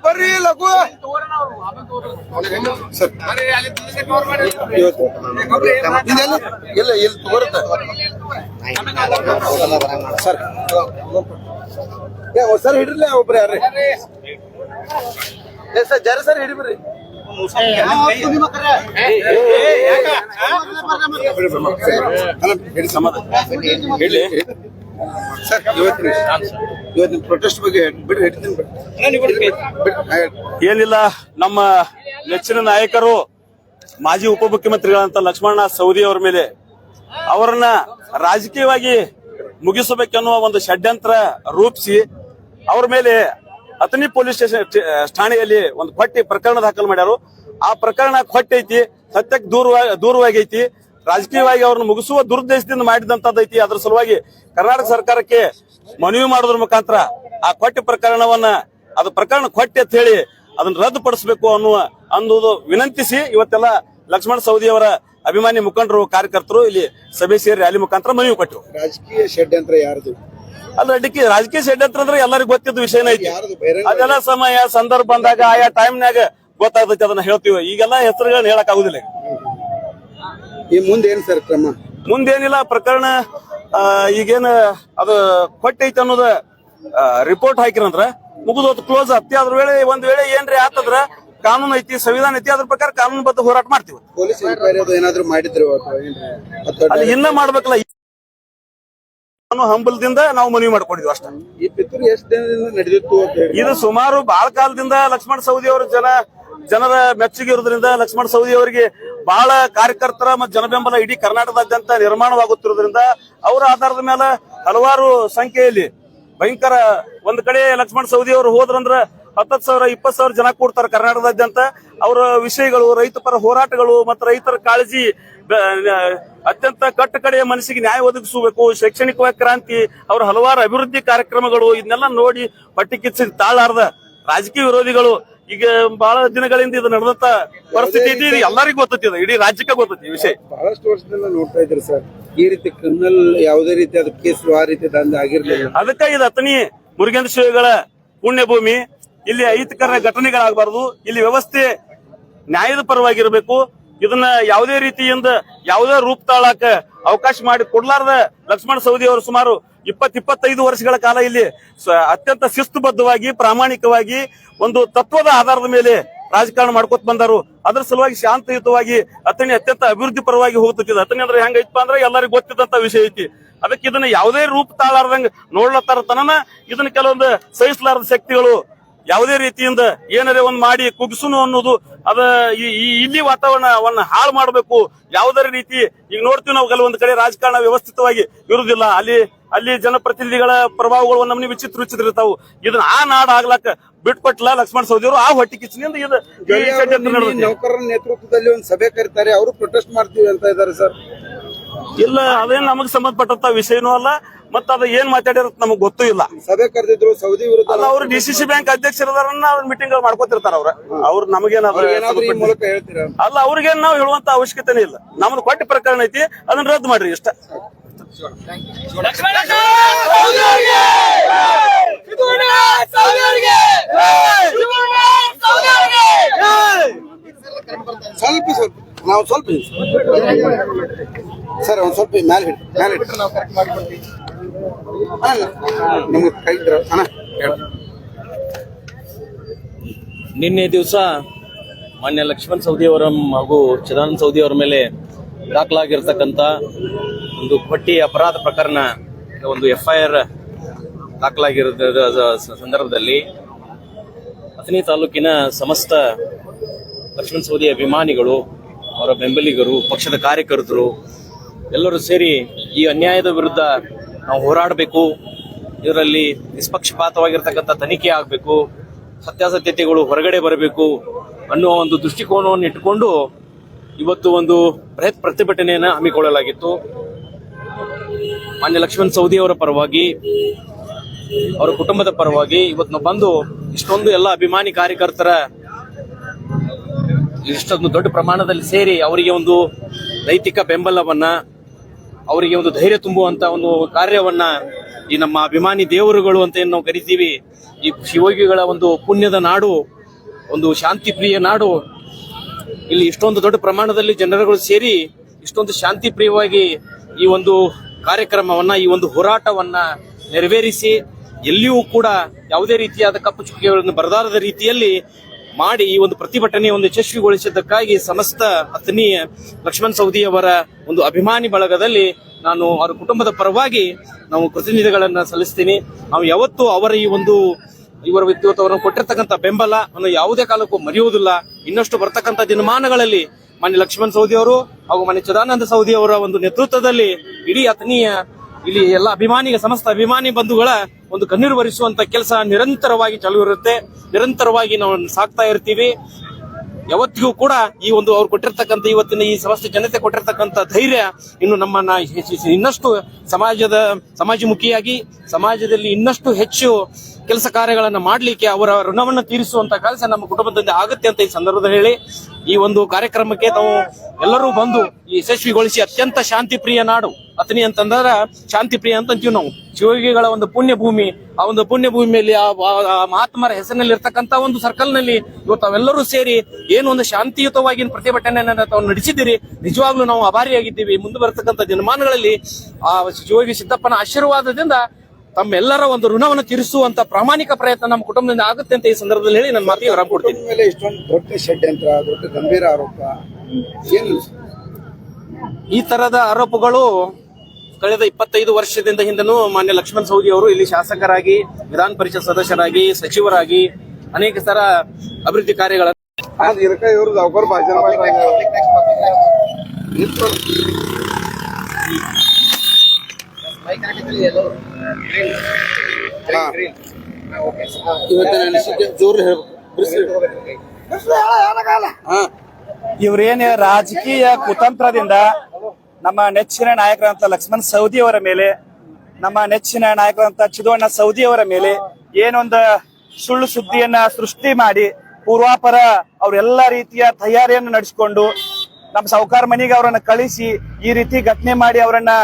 ಬರ್ರಿ ಲಘು ಇಲ್ಲ ಇಲ್ಲಿ ತೋರುತ್ತೆ ಸರ್. ಸರ್ ಹಿಡ್ರಲ್ಲ ಒಬ್ರು ಯಾರ್ರಿ ಸರ್ ಜರ ಸರ್ ಹಿಡಿಬ್ರಿ. ಸರ್ ಇವತ್ತಿನ ಪ್ರೊಟೆಸ್ಟ್ ಬಗ್ಗೆ ಬಿಡ್ರಿ ಏನಿಲ್ಲ, ನಮ್ಮ ನೆಚ್ಚಿನ ನಾಯಕರು ಮಾಜಿ ಉಪಮುಖ್ಯಮಂತ್ರಿಗಳಂತ ಲಕ್ಷ್ಮಣ ಸವದಿ ಅವರ ಮೇಲೆ ಅವರನ್ನ ರಾಜಕೀಯವಾಗಿ ಮುಗಿಸಬೇಕೆನ್ನುವ ಒಂದು ಷಡ್ಯಂತ್ರ ರೂಪಿಸಿ ಅವರ ಮೇಲೆ ಅಥಣಿ ಪೊಲೀಸ್ ಸ್ಟೇಷನ್ ಠಾಣೆಯಲ್ಲಿ ಒಂದು ಪಟ್ಟಿ ಪ್ರಕರಣ ದಾಖಲು ಮಾಡ್ಯಾರು. ಆ ಪ್ರಕರಣ ಕೊಟ್ಟೈತಿ. ಸತ್ಯಕ್ಕೆ ದೂರವಾಗೈತಿ. ರಾಜಕೀಯವಾಗಿ ಅವ್ರನ್ನ ಮುಗಿಸುವ ದುರುದ್ದೇಶದಿಂದ ಮಾಡಿದಂತದ್ದೈತಿ. ಅದ್ರ ಸಲುವಾಗಿ ಕರ್ನಾಟಕ ಸರ್ಕಾರಕ್ಕೆ ಮನವಿ ಮಾಡೋದ್ರ ಮುಖಾಂತರ ಆ ಕೊಟ್ಟಿ ಪ್ರಕರಣವನ್ನ ಅದು ಪ್ರಕರಣ ಕೊಟ್ಟಿ ಅಂತ ಹೇಳಿ ಅದನ್ನ ರದ್ದುಪಡಿಸಬೇಕು ಅನ್ನೋದು ವಿನಂತಿಸಿ ಇವತ್ತೆಲ್ಲ ಲಕ್ಷ್ಮಣ ಸವದಿ ಅವರ ಅಭಿಮಾನಿ ಮುಖಂಡರು ಕಾರ್ಯಕರ್ತರು ಇಲ್ಲಿ ಸಭೆ ಸೇರಿ ರ್ಯಾಲಿ ಮುಖಾಂತರ ಮನವಿ ಕೊಟ್ಟರು. ರಾಜಕೀಯ ಷಡ್ಯಂತ್ರ ಯಾರ್ದು? ಅಲ್ಲ, ರಾಜಕೀಯ ಷಡ್ಯಂತ್ರ ಅಂದ್ರೆ ಎಲ್ಲರಿಗೂ ಗೊತ್ತಿದ್ದ ವಿಷಯನ ಐತಿ. ಅದೆಲ್ಲ ಸಮಯ ಸಂದರ್ಭ ಬಂದಾಗ ಆಯಾ ಟೈಮ್ನಾಗ ಗೊತ್ತಾಗ್ತೈತಿ, ಅದನ್ನ ಹೇಳ್ತೀವಿ. ಈಗೆಲ್ಲ ಹೆಸರುಗಳನ್ನ ಹೇಳಕ್ ಆಗುದಿಲ್ಲ. ಈ ಮುಂದೆ ಏನ್ ಸರ್ ಕ್ರಮ? ಮುಂದೇನಿಲ್ಲ, ಪ್ರಕರಣ ಈಗೇನ ಅದು ಕೊಟ್ಟೈತಿ ಅನ್ನೋದ ರಿಪೋರ್ಟ್ ಹಾಕಿರಂದ್ರ ಮುಗಿದೋದು, ಕ್ಲೋಸ್ ಆಗ್ತಿ. ಅದ್ರ ಒಂದ್ ವೇಳೆ ಏನ್ರಿ ಆತಂದ್ರ ಕಾನೂನು ಐತಿ, ಸಂವಿಧಾನ ಐತಿ, ಅದ್ರ ಪ್ರಕಾರ ಕಾನೂನುಬದ್ಧ ಹೋರಾಟ ಮಾಡ್ತೀವಿ. ಪೊಲೀಸ್ ಎನ್ಕ್ವೈರಿ ಅದು ಏನಾದ್ರು ಮಾಡಿದ್ರು ಅಲ್ಲಿ ಇನ್ನ ಮಾಡ್ಬೇಕಲ್ಲ, ಹಂಬಲದಿಂದ ನಾವು ಮನವಿ ಮಾಡ್ಕೊಂಡಿದ್ವಿ ಅಷ್ಟ. ಈ ಪಿತೂರಿ ಎಷ್ಟು ದಿನದಿಂದ ನಡೆದಿತ್ತು ಅಂತ ಹೇಳಿ? ಇದು ಸುಮಾರು ಬಹಳ ಕಾಲದಿಂದ ಲಕ್ಷ್ಮಣ ಸವದಿ ಅವರು ಜನರ ಮೆಚ್ಚುಗೆ ಇರೋದ್ರಿಂದ, ಲಕ್ಷ್ಮಣ ಸವದಿ ಅವರಿಗೆ ಬಹಳ ಕಾರ್ಯಕರ್ತರ ಮತ್ತು ಜನಬೆಂಬಲ ಇಡೀ ಕರ್ನಾಟಕದಾದ್ಯಂತ ನಿರ್ಮಾಣವಾಗುತ್ತಿರೋದ್ರಿಂದ ಅವರ ಆಧಾರದ ಮೇಲೆ ಹಲವಾರು ಸಂಖ್ಯೆಯಲ್ಲಿ ಭಯಂಕರ ಒಂದ್ ಕಡೆ ಲಕ್ಷ್ಮಣ ಸವದಿ ಅವರು ಹೋದ್ರಂದ್ರ 10,000 20,000 ಜನ ಕೂಡ್ತಾರೆ ಕರ್ನಾಟಕದಾದ್ಯಂತ. ಅವರ ವಿಷಯಗಳು, ರೈತ ಪರ ಹೋರಾಟಗಳು ಮತ್ತು ರೈತರ ಕಾಳಜಿ, ಅತ್ಯಂತ ಕಟ್ಟ ಕಡೆಯ ಮನಸ್ಸಿಗೆ ನ್ಯಾಯ ಒದಗಿಸಬೇಕು, ಶೈಕ್ಷಣಿಕ ಕ್ರಾಂತಿ, ಅವರ ಹಲವಾರು ಅಭಿವೃದ್ಧಿ ಕಾರ್ಯಕ್ರಮಗಳು, ಇದನ್ನೆಲ್ಲ ನೋಡಿ ಹೊಟ್ಟೆ ಕಿಚ್ಚಿ ತಾಳಾರ್ದ ರಾಜಕೀಯ ವಿರೋಧಿಗಳು ಈಗ ಬಹಳ ದಿನಗಳಿಂದ ಇದು ನಡೆದಂತ ಪರಿಸ್ಥಿತಿ ಐತಿ. ಇದು ಎಲ್ಲರಿಗೂ ಗೊತ್ತೈತಿ, ಇಡೀ ರಾಜ್ಯಕ್ಕೆ ಗೊತ್ತೈತಿ ಈ ವಿಷಯ. ಬಹಳಷ್ಟು ವರ್ಷದಿಂದ ನೋಡ್ತಾ ಇದ್ರು ಸರ್, ಈ ರೀತಿ ಕ್ರಿಮಿನಲ್ ಯಾವುದೇ ರೀತಿ ಅದು ಕೇಸ್ ಆ ರೀತಿ ದಂಧೆ ಆಗಿರ್ಲಿಲ್ಲ. ಅದಕ್ಕೆ ಇದು ಅತನಿ ಮುರುಗೇಂದ್ರ ಶ್ರೀಗಳ ಪುಣ್ಯಭೂಮಿ. ಇಲ್ಲಿ ಅಹಿತಕರ ಘಟನೆಗಳಾಗಬಾರದು, ಇಲ್ಲಿ ವ್ಯವಸ್ಥೆ ನ್ಯಾಯದ ಪರವಾಗಿರ್ಬೇಕು. ಇದನ್ನ ಯಾವುದೇ ರೀತಿಯಿಂದ ಯಾವುದೇ ರೂಪ ತಾಳಾಕ ಅವಕಾಶ ಮಾಡಿ ಕೊಡ್ಲಾರ್ದ ಲಕ್ಷ್ಮಣ ಸವದಿ ಅವರು ಸುಮಾರು 20-25 ವರ್ಷಗಳ ಕಾಲ ಇಲ್ಲಿ ಅತ್ಯಂತ ಶಿಸ್ತುಬದ್ಧವಾಗಿ, ಪ್ರಾಮಾಣಿಕವಾಗಿ, ಒಂದು ತತ್ವದ ಆಧಾರದ ಮೇಲೆ ರಾಜಕಾರಣ ಮಾಡ್ಕೊತ ಬಂದರು. ಅದ್ರ ಸಲುವಾಗಿ ಶಾಂತಿಯುತವಾಗಿ ಅತನಿ ಅತ್ಯಂತ ಅಭಿವೃದ್ಧಿ ಪರವಾಗಿ ಹೋಗ್ತಿದ್ದ. ಅತನಿ ಅಂದ್ರೆ ಹೆಂಗೈತಪ್ಪ ಅಂದ್ರೆ ಎಲ್ಲರಿಗೂ ಗೊತ್ತಿದ್ದಂತ ವಿಷಯ ಐತಿ. ಅದಕ್ಕೆ ಇದನ್ನ ಯಾವುದೇ ರೂಪ ತಾಳಾರ್ದಂಗ ನೋಡ್ಲತ್ತಾರ ತನನ ಇದನ್ನ ಕೆಲವೊಂದು ಸಹಿಸಲಾರದ ಶಕ್ತಿಗಳು ಯಾವುದೇ ರೀತಿಯಿಂದ ಏನಾರೇ ಒಂದ್ ಮಾಡಿ ಕುಗ್ಸುನು ಅನ್ನೋದು ಅದ ಇಲ್ಲಿ ವಾತಾವರಣವನ್ನ ಹಾಳು ಮಾಡಬೇಕು. ಯಾವುದೇ ರೀತಿ ಈಗ ನೋಡ್ತೀವಿ ನಾವು ಕೆಲವೊಂದು ಕಡೆ ರಾಜಕಾರಣ ವ್ಯವಸ್ಥಿತವಾಗಿ ಇರುವುದಿಲ್ಲ. ಅಲ್ಲಿ ಜನಪ್ರತಿನಿಧಿಗಳ ಪ್ರಭಾವಗಳು ನಮ್ಗೆ ವಿಚಿತ್ರ ಇರ್ತಾವು. ಇದನ್ನ ಆ ನಾಡ್ ಆಗ್ಲಾಕ ಬಿಟ್ಕೊಟ್ಲ ಲಕ್ಷ್ಮಣ ಸವದಿ ಅವರು. ಆ ಹೊಟ್ಟಿ ಕಿಚ್ಚಿನಿಂದ ನೌಕರರ ನೇತೃತ್ವದಲ್ಲಿ ಒಂದು ಸಭೆ ಕರೀತಾರೆ, ಅವರು ಪ್ರೊಟೆಸ್ಟ್ ಮಾಡ್ತೀವಿ ಅಂತ ಇದ್ದಾರೆ ಸರ್. ಇಲ್ಲ, ಅದೇನ್ ನಮಗ್ ಸಂಬಂಧಪಟ್ಟಂತ ವಿಷಯನೂ ಅಲ್ಲ, ಮತ್ತ ಅದ ಏನ್ ಮಾತಾಡಿರತ್ ನಮಗ್ ಗೊತ್ತೂ ಇಲ್ಲ. ಸಭೆ ಕರೆದಿದ್ರು ಸೌದಿ ವಿರುದ್ಧ. ಅಲ್ಲ, ಅವ್ರು ಡಿಸಿಸಿ ಬ್ಯಾಂಕ್ ಅಧ್ಯಕ್ಷರದಾರನ್ನ ಅವ್ರ ಮೀಟಿಂಗ್ ಮಾಡ್ಕೋತಿರ್ತಾರ. ಅವ್ರು ನಮಗೇನಾದ್ರು ಹೇಳ್ತೀರಾ? ಅಲ್ಲ, ಅವ್ರಿಗೇನ್ ನಾವು ಹೇಳುವಂತ ಅವಶ್ಯಕತೆನೇ ಇಲ್ಲ. ನಮ್ದು ಕೊಟ್ಟ ಪ್ರಕರಣ ಐತಿ, ಅದನ್ನ ರದ್ದು ಮಾಡ್ರಿ ಇಷ್ಟ. ಸ್ವಲ್ಪ ನಾವು ಸ್ವಲ್ಪ ಸರ್ ಒಂದ್ ಸ್ವಲ್ಪ ಮ್ಯಾಲೆ ನಿಮ್ಗೆ ಕೈ ಅಣ್ಣ. ನಿನ್ನೆ ದಿವಸ ಮಾನ್ಯ ಲಕ್ಷ್ಮಣ ಸವದಿ ಅವರ ಹಾಗೂ ಚಿದಾನಂದ ಸವದಿ ಅವರ ಮೇಲೆ ದಾಖಲಾಗಿರ್ತಕ್ಕಂಥ ಒಂದು ಕೊಟ್ಟಿ ಅಪರಾಧ ಪ್ರಕರಣ, ಒಂದು FIR ದಾಖಲಾಗಿರೋ ಸಂದರ್ಭದಲ್ಲಿ ಅಥಣಿ ತಾಲೂಕಿನ ಸಮಸ್ತ ಲಕ್ಷ್ಮಣ ಸವದಿ ಅಭಿಮಾನಿಗಳು, ಅವರ ಬೆಂಬಲಿಗರು, ಪಕ್ಷದ ಕಾರ್ಯಕರ್ತರು ಎಲ್ಲರೂ ಸೇರಿ ಈ ಅನ್ಯಾಯದ ವಿರುದ್ಧ ನಾವು ಹೋರಾಡಬೇಕು. ಇದರಲ್ಲಿ ನಿಷ್ಪಕ್ಷಪಾತವಾಗಿರ್ತಕ್ಕಂಥ ತನಿಖೆ ಆಗಬೇಕು, ಸತ್ಯಾಸತ್ಯತೆಗಳು ಹೊರಗಡೆ ಬರಬೇಕು ಅನ್ನುವ ಒಂದು ದೃಷ್ಟಿಕೋನವನ್ನು ಇಟ್ಟುಕೊಂಡು ಇವತ್ತು ಒಂದು ಬೃಹತ್ ಪ್ರತಿಭಟನೆಯನ್ನು ಹಮ್ಮಿಕೊಳ್ಳಲಾಗಿತ್ತು. ಮಾನ್ಯ ಲಕ್ಷ್ಮಣ ಸವದಿ ಅವರ ಪರವಾಗಿ, ಅವರ ಕುಟುಂಬದ ಪರವಾಗಿ ಇವತ್ತು ನಾವು ಬಂದು ಇಷ್ಟೊಂದು ಎಲ್ಲ ಅಭಿಮಾನಿ ಕಾರ್ಯಕರ್ತರ ಇಷ್ಟೊಂದು ದೊಡ್ಡ ಪ್ರಮಾಣದಲ್ಲಿ ಸೇರಿ ಅವರಿಗೆ ಒಂದು ನೈತಿಕ ಬೆಂಬಲವನ್ನ, ಅವರಿಗೆ ಒಂದು ಧೈರ್ಯ ತುಂಬುವಂತ ಒಂದು ಕಾರ್ಯವನ್ನ ಈ ನಮ್ಮ ಅಭಿಮಾನಿ ದೇವರುಗಳು ಅಂತ ಏನು ನಾವು ಕರಿತೀವಿ, ಈ ಶಿವಯೋಗಿಗಳ ಒಂದು ಪುಣ್ಯದ ನಾಡು, ಒಂದು ಶಾಂತಿ ಪ್ರಿಯ ನಾಡು, ಇಲ್ಲಿ ಇಷ್ಟೊಂದು ದೊಡ್ಡ ಪ್ರಮಾಣದಲ್ಲಿ ಜನರುಗಳು ಸೇರಿ ಇಷ್ಟೊಂದು ಶಾಂತಿ ಪ್ರಿಯವಾಗಿ ಈ ಒಂದು ಕಾರ್ಯಕ್ರಮವನ್ನ, ಈ ಒಂದು ಹೋರಾಟವನ್ನ ನೆರವೇರಿಸಿ ಎಲ್ಲಿಯೂ ಕೂಡ ಯಾವುದೇ ರೀತಿಯಾದ ಕಪ್ಪು ಚುಕ್ಕೆಗಳನ್ನು ಬರದಾರದ ರೀತಿಯಲ್ಲಿ ಮಾಡಿ ಈ ಒಂದು ಪ್ರತಿಭಟನೆ ಒಂದು ಯಶಸ್ವಿಗೊಳಿಸಿದ್ದಕ್ಕಾಗಿ ಸಮಸ್ತ ಅಥಣಿ ಲಕ್ಷ್ಮಣ ಸವದಿ ಅವರ ಒಂದು ಅಭಿಮಾನಿ ಬಳಗದಲ್ಲಿ ನಾನು ಅವರ ಕುಟುಂಬದ ಪರವಾಗಿ ನಾವು ಪ್ರತಿನಿಧಿಗಳನ್ನ ಸಲ್ಲಿಸ್ತೀನಿ. ನಾವು ಯಾವತ್ತೂ ಅವರ ಈ ಒಂದು ಅವರನ್ನು ಕೊಟ್ಟಿರ್ತಕ್ಕಂಥ ಬೆಂಬಲ ಅನ್ನು ಯಾವುದೇ ಕಾಲಕ್ಕೂ ಮರೆಯುವುದಿಲ್ಲ. ಇನ್ನಷ್ಟು ಬರ್ತಕ್ಕಂಥ ದಿನಮಾನಗಳಲ್ಲಿ ಮಾನ್ಯ ಲಕ್ಷ್ಮಣ ಸವದಿ ಅವರು ಹಾಗೂ ಮಾನ್ಯ ಚಿದಾನಂದ ಸವದಿ ಅವರ ಒಂದು ನೇತೃತ್ವದಲ್ಲಿ ಇಡೀ ಅಥಣಿಯ ಇಲ್ಲಿ ಎಲ್ಲ ಸಮಸ್ತ ಅಭಿಮಾನಿ ಬಂಧುಗಳ ಒಂದು ಕಣ್ಣೀರು ಒರೆಸುವಂತ ಕೆಲಸ ನಿರಂತರವಾಗಿ ಚಾಲೂ ಇರುತ್ತೆ. ನಿರಂತರವಾಗಿ ನಾವು ಸಾಕ್ತಾ ಇರ್ತೀವಿ. ಯಾವತ್ತಿಗೂ ಕೂಡ ಈ ಒಂದು ಅವ್ರು ಕೊಟ್ಟಿರ್ತಕ್ಕಂಥ ಇವತ್ತಿನ ಈ ಸಮಸ್ತ ಜನತೆ ಕೊಟ್ಟಿರ್ತಕ್ಕಂಥ ಧೈರ್ಯ ಇನ್ನು ನಮ್ಮನ್ನ ಇನ್ನಷ್ಟು ಸಮಾಜಮುಖಿಯಾಗಿ ಸಮಾಜದಲ್ಲಿ ಇನ್ನಷ್ಟು ಹೆಚ್ಚು ಕೆಲಸ ಕಾರ್ಯಗಳನ್ನ ಮಾಡ್ಲಿಕ್ಕೆ ಅವರ ಋಣವನ್ನು ತೀರಿಸುವಂತ ಕೆಲಸ ನಮ್ಮ ಕುಟುಂಬದಿಂದ ಆಗುತ್ತೆ ಅಂತ ಈ ಸಂದರ್ಭದಲ್ಲಿ ಹೇಳಿ ಈ ಒಂದು ಕಾರ್ಯಕ್ರಮಕ್ಕೆ ನಾವು ಎಲ್ಲರೂ ಬಂದು ಈ ಯಶಸ್ವಿಗೊಳಿಸಿ ಅತ್ಯಂತ ಶಾಂತಿ ಪ್ರಿಯ ನಾಡು ಅತನಿ ಅಂತಂದ್ರ ಶಾಂತಿ ಪ್ರಿಯ ಅಂತ ಅಂತೀವಿ ನಾವು. ಶಿವಯೋಗಿಗಳ ಒಂದು ಪುಣ್ಯ ಭೂಮಿ, ಆ ಒಂದು ಪುಣ್ಯ ಭೂಮಿಯಲ್ಲಿ ಆ ಮಹಾತ್ಮರ ಹೆಸರಿನಲ್ಲಿ ಇರ್ತಕ್ಕಂಥ ಒಂದು ಸರ್ಕಲ್ ನಲ್ಲಿ ಇವತ್ತು ತಾವೆಲ್ಲರೂ ಸೇರಿ ಏನು ಒಂದು ಶಾಂತಿಯುತವಾಗಿ ಪ್ರತಿಭಟನೆಯನ್ನ ತಾವು ನಡೆಸಿದ್ದೀರಿ. ನಿಜವಾಗ್ಲೂ ನಾವು ಆಭಾರಿಯಾಗಿದ್ದೀವಿ. ಮುಂದೆ ಬರತಕ್ಕಂಥ ದಿನಮಾನಗಳಲ್ಲಿ ಆ ಶಿವಯೋಗಿ ಸಿದ್ದಪ್ಪನ ಆಶೀರ್ವಾದದಿಂದ ತಮ್ಮೆಲ್ಲರ ಒಂದು ಋಣವನ್ನು ತೀರಿಸುವಂತ ಪ್ರಾಮಾಣಿಕ ಪ್ರಯತ್ನ ನಮ್ಮ ಕುಟುಂಬದಿಂದ ಆಗುತ್ತೆ ಅಂತ ಈ ಸಂದರ್ಭದಲ್ಲಿ ಹೇಳಿ ನನ್ನ ಮಾತಿಗೆ ವಿರಾಮ ಕೊಡ್ತೀನಿ. ಮೇಲೆ ಇಷ್ಟೊಂದು ದೊಡ್ಡ ಷಡ್ಯಂತ್ರ, ದೊಡ್ಡ ಗಂಭೀರ ಆರೋಪ ಏನು? ಈ ತರದ ಆರೋಪಗಳು ಕಳೆದ 25 ವರ್ಷದಿಂದ ಹಿಂದನೂ ಮಾನ್ಯ ಲಕ್ಷ್ಮಣ ಸವದಿ ಅವರು ಇಲ್ಲಿ ಶಾಸಕರಾಗಿ, ವಿಧಾನ ಪರಿಷತ್ ಸದಸ್ಯರಾಗಿ, ಸಚಿವರಾಗಿ ಅನೇಕ ತರ ಅಭಿವೃದ್ಧಿ ಕಾರ್ಯಗಳನ್ನು ಇವ್ರೇನು ರಾಜಕೀಯ ಕುತಂತ್ರದಿಂದ ನಮ್ಮ ನೆಚ್ಚಿನ ನಾಯಕರಂತ ಲಕ್ಷ್ಮಣ ಸವದಿ ಅವರ ಮೇಲೆ, ನಮ್ಮ ನೆಚ್ಚಿನ ನಾಯಕರಂತ ಚಿದೋಣ್ಣ ಸವದಿ ಅವರ ಮೇಲೆ ಏನೊಂದು ಸುಳ್ಳು ಸುದ್ದಿಯನ್ನ ಸೃಷ್ಟಿ ಮಾಡಿ ಪೂರ್ವಾಪರ ಅವರೆಲ್ಲ ರೀತಿಯ ತಯಾರಿಯನ್ನು ನಡೆಸಿಕೊಂಡು ನಮ್ಮ ಸಾಹುಕಾರ ಮನೆಗೆ ಅವರನ್ನ ಕಳಿಸಿ ಈ ರೀತಿ ಘಟನೆ ಮಾಡಿ ಅವರನ್ನ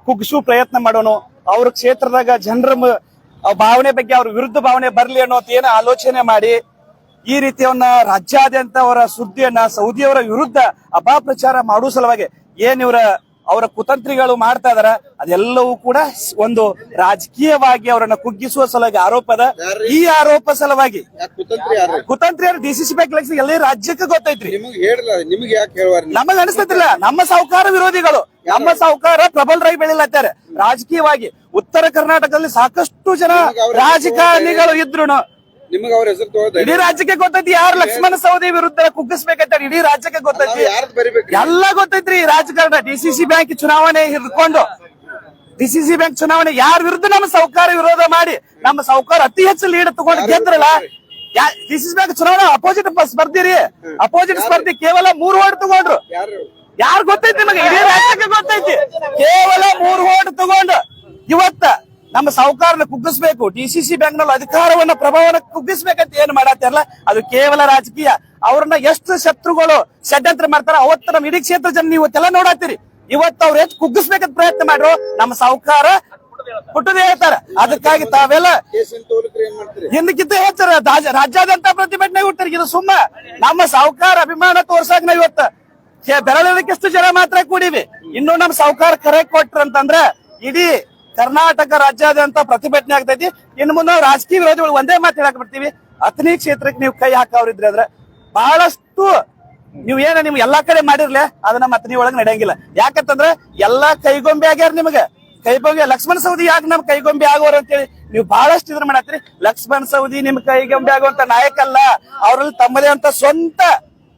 ಕುಗ್ಗಿಸುವ ಪ್ರಯತ್ನ ಮಾಡೋನು. ಅವ್ರ ಕ್ಷೇತ್ರದಾಗ ಜನರ ಭಾವನೆ ಬಗ್ಗೆ ಅವ್ರ ವಿರುದ್ಧ ಭಾವನೆ ಬರ್ಲಿ ಅನ್ನೋದು ಏನು ಆಲೋಚನೆ ಮಾಡಿ ಈ ರೀತಿಯವನ್ನ ರಾಜ್ಯಾದ್ಯಂತ ಅವರ ಸುದ್ದಿಯನ್ನ ಸೌದಿಯವರ ವಿರುದ್ಧ ಅಪಪ್ರಚಾರ ಮಾಡುವ ಸಲುವಾಗಿ ಅವರ ಕುತಂತ್ರಿಗಳು ಮಾಡ್ತಾ ಇದಾರ. ಅದೆಲ್ಲವೂ ಕೂಡ ಒಂದು ರಾಜಕೀಯವಾಗಿ ಅವರನ್ನ ಕುಗ್ಗಿಸುವ ಸಲುವಾಗಿ ಆರೋಪದ. ಈ ಆರೋಪ ಸಲುವಾಗಿ ಕುತಂತ್ರಿ ಡಿಸಿಸಿ ಬ್ಯಾಂಕ್ ಎಲೆಕ್ಷನ್ ಎಲ್ಲ ರಾಜ್ಯಕ್ಕೆ ಗೊತ್ತೈತ್ರಿ. ನಿಮ್ಗೆ ಯಾಕೆ ಹೇಳುವಾರ? ನಮಗ್ ಅನಿಸ್ತೈತಿಲ್ಲ. ನಮ್ಮ ಸಾಹುಕಾರ ವಿರೋಧಿಗಳು, ನಮ್ಮ ಸಾಹುಕಾರ ಪ್ರಬಲರಾಗಿ ಬೆಳಿಲತ್ತಾರೆ ರಾಜಕೀಯವಾಗಿ. ಉತ್ತರ ಕರ್ನಾಟಕದಲ್ಲಿ ಸಾಕಷ್ಟು ಜನ ರಾಜಕಾರಣಿಗಳು ಇದ್ರು. ನಿಮಗೆ ಅವ್ರ ಹೆಸರು ಇಡೀ ರಾಜ್ಯಕ್ಕೆ ಗೊತ್ತೈತಿ ಯಾರು ಲಕ್ಷ್ಮಣ ಸವದಿ ವಿರುದ್ಧ ಕುಗ್ಗಿಸ್ಬೇಕಂತ ಇಡೀ ರಾಜ್ಯಕ್ಕೆ ಗೊತ್ತೈತಿ, ಎಲ್ಲ ಗೊತ್ತೈತ್ರಿ. ರಾಜಕಾರಣ ಡಿಸಿಸಿ ಬ್ಯಾಂಕ್ ಚುನಾವಣೆ ಹಿಡ್ಕೊಂಡು ಡಿಸಿಸಿ ಬ್ಯಾಂಕ್ ಚುನಾವಣೆ ಯಾರ ವಿರುದ್ಧ ನಮ್ಮ ಸಾಹುಕಾರ ವಿರೋಧ ಮಾಡಿ ನಮ್ಮ ಸಾಹುಕಾರ ಅತಿ ಹೆಚ್ಚು ಲೀಡ್ ತಗೊಂಡು ಗೆದ್ರಲ್ಲ. ಡಿಸಿಸಿ ಬ್ಯಾಂಕ್ ಚುನಾವಣೆ ಅಪೋಸಿಟ್ ಸ್ಪರ್ಧಿ ಅಪೋಸಿಟ್ ಸ್ಪರ್ಧಿ ಕೇವಲ 3 ಓಟ್ ತಗೊಂಡ್ರು. ಯಾರು ಗೊತ್ತೈತಿ ನಿಮಗೆ? ಇಡೀ ರಾಜ್ಯಕ್ಕೆ ಗೊತ್ತೈತಿ. ಕೇವಲ 3 ಓಟ್ ತಗೊಂಡು ಇವತ್ತ ನಮ್ಮ ಸಾಹುಕಾರನ ಕುಗ್ಗಿಸ್ಬೇಕು, ಡಿಸಿಸಿ ಬ್ಯಾಂಕ್ ನಲ್ಲಿ ಅಧಿಕಾರವನ್ನ ಪ್ರಭಾವನ ಕುಗ್ಗಿಸ್ಬೇಕಂತ ಏನ್ ಮಾಡತ್ತಾರಲ್ಲ ಅದು ಕೇವಲ ರಾಜಕೀಯ. ಅವ್ರನ್ನ ಎಷ್ಟು ಶತ್ರುಗಳು ಷಡ್ಯಂತ್ರ ಮಾಡ್ತಾರ ಅವತ್ತು ನಮ್ಮ ಇಡೀ ಕ್ಷೇತ್ರ ಜನ ನೀವು ಇವತ್ತೆಲ್ಲ ನೋಡತ್ತೀರಿ. ಇವತ್ತು ಅವ್ರು ಎಷ್ಟು ಕುಗ್ಗಿಸ್ಬೇಕಂತ ಪ್ರಯತ್ನ ಮಾಡ್ರು ನಮ್ಮ ಸಾಹುಕಾರ ಪುಟ್ಟದೇ ಹೇಳ್ತಾರ. ಅದಕ್ಕಾಗಿ ತಾವೆಲ್ಲ ಹಿಂದಕ್ಕಿಂತ ಹೆಚ್ಚು ರಾಜ್ಯಾದ್ಯಂತ ಪ್ರತಿಭಟನೆ ಹುಟ್ಟಿರಿ. ಇದು ಸುಮ್ಮ ನಮ್ಮ ಸಾಹುಕಾರ ಅಭಿಮಾನ ತೋರ್ಸಾಕ ನಾವ್ ಇವತ್ತು ಬೆರಳಿದಕ್ಕೆಷ್ಟು ಜನ ಮಾತ್ರ ಕೂಡಿವಿ. ಇನ್ನು ನಮ್ಮ ಸಾಹುಕಾರ ಕರೆ ಕೊಟ್ರಂತಂದ್ರ ಇಡೀ ಕರ್ನಾಟಕ ರಾಜ್ಯಾದ್ಯಂತ ಪ್ರತಿಭಟನೆ ಆಗ್ತೈತಿ. ಇನ್ನು ಮುಂದೆ ರಾಜಕೀಯ ವಿರೋಧಿಗಳು ಒಂದೇ ಮಾತು ಹೇಳಕ್ ಬಿಡ್ತೀವಿ, ಅತನಿ ಕ್ಷೇತ್ರಕ್ಕೆ ನೀವು ಕೈ ಹಾಕವ್ರಿದ್ರಿ ಅಂದ್ರೆ ಬಹಳಷ್ಟು ನೀವ್ ನಿಮ್ ಎಲ್ಲಾ ಕಡೆ ಮಾಡಿರ್ಲೆ ಅದು ನಮ್ಮ ಅತನಿ ಒಳಗೆ ನಡೆಯಂಗಿಲ್ಲ. ಯಾಕಂತಂದ್ರೆ ಎಲ್ಲಾ ಕೈಗೊಂಬೆ ಆಗ್ಯಾರ. ನಿಮಗೆ ಕೈಗೊಂಬೆ ಲಕ್ಷ್ಮಣ ಸವದಿ ಯಾಕೆ ನಮ್ ಕೈಗೊಂಬೆ ಆಗೋರು ಅಂತೇಳಿ ನೀವು ಬಹಳಷ್ಟು ಇದ್ರ ಮಾಡತ್ರಿ. ಲಕ್ಷ್ಮಣ ಸವದಿ ನಿಮ್ ಕೈಗೊಂಬೆ ಆಗುವಂತ ನಾಯಕ ಅಲ್ಲ. ಅವರಲ್ಲಿ ತಮ್ಮದೇ ಅಂತ ಸ್ವಂತ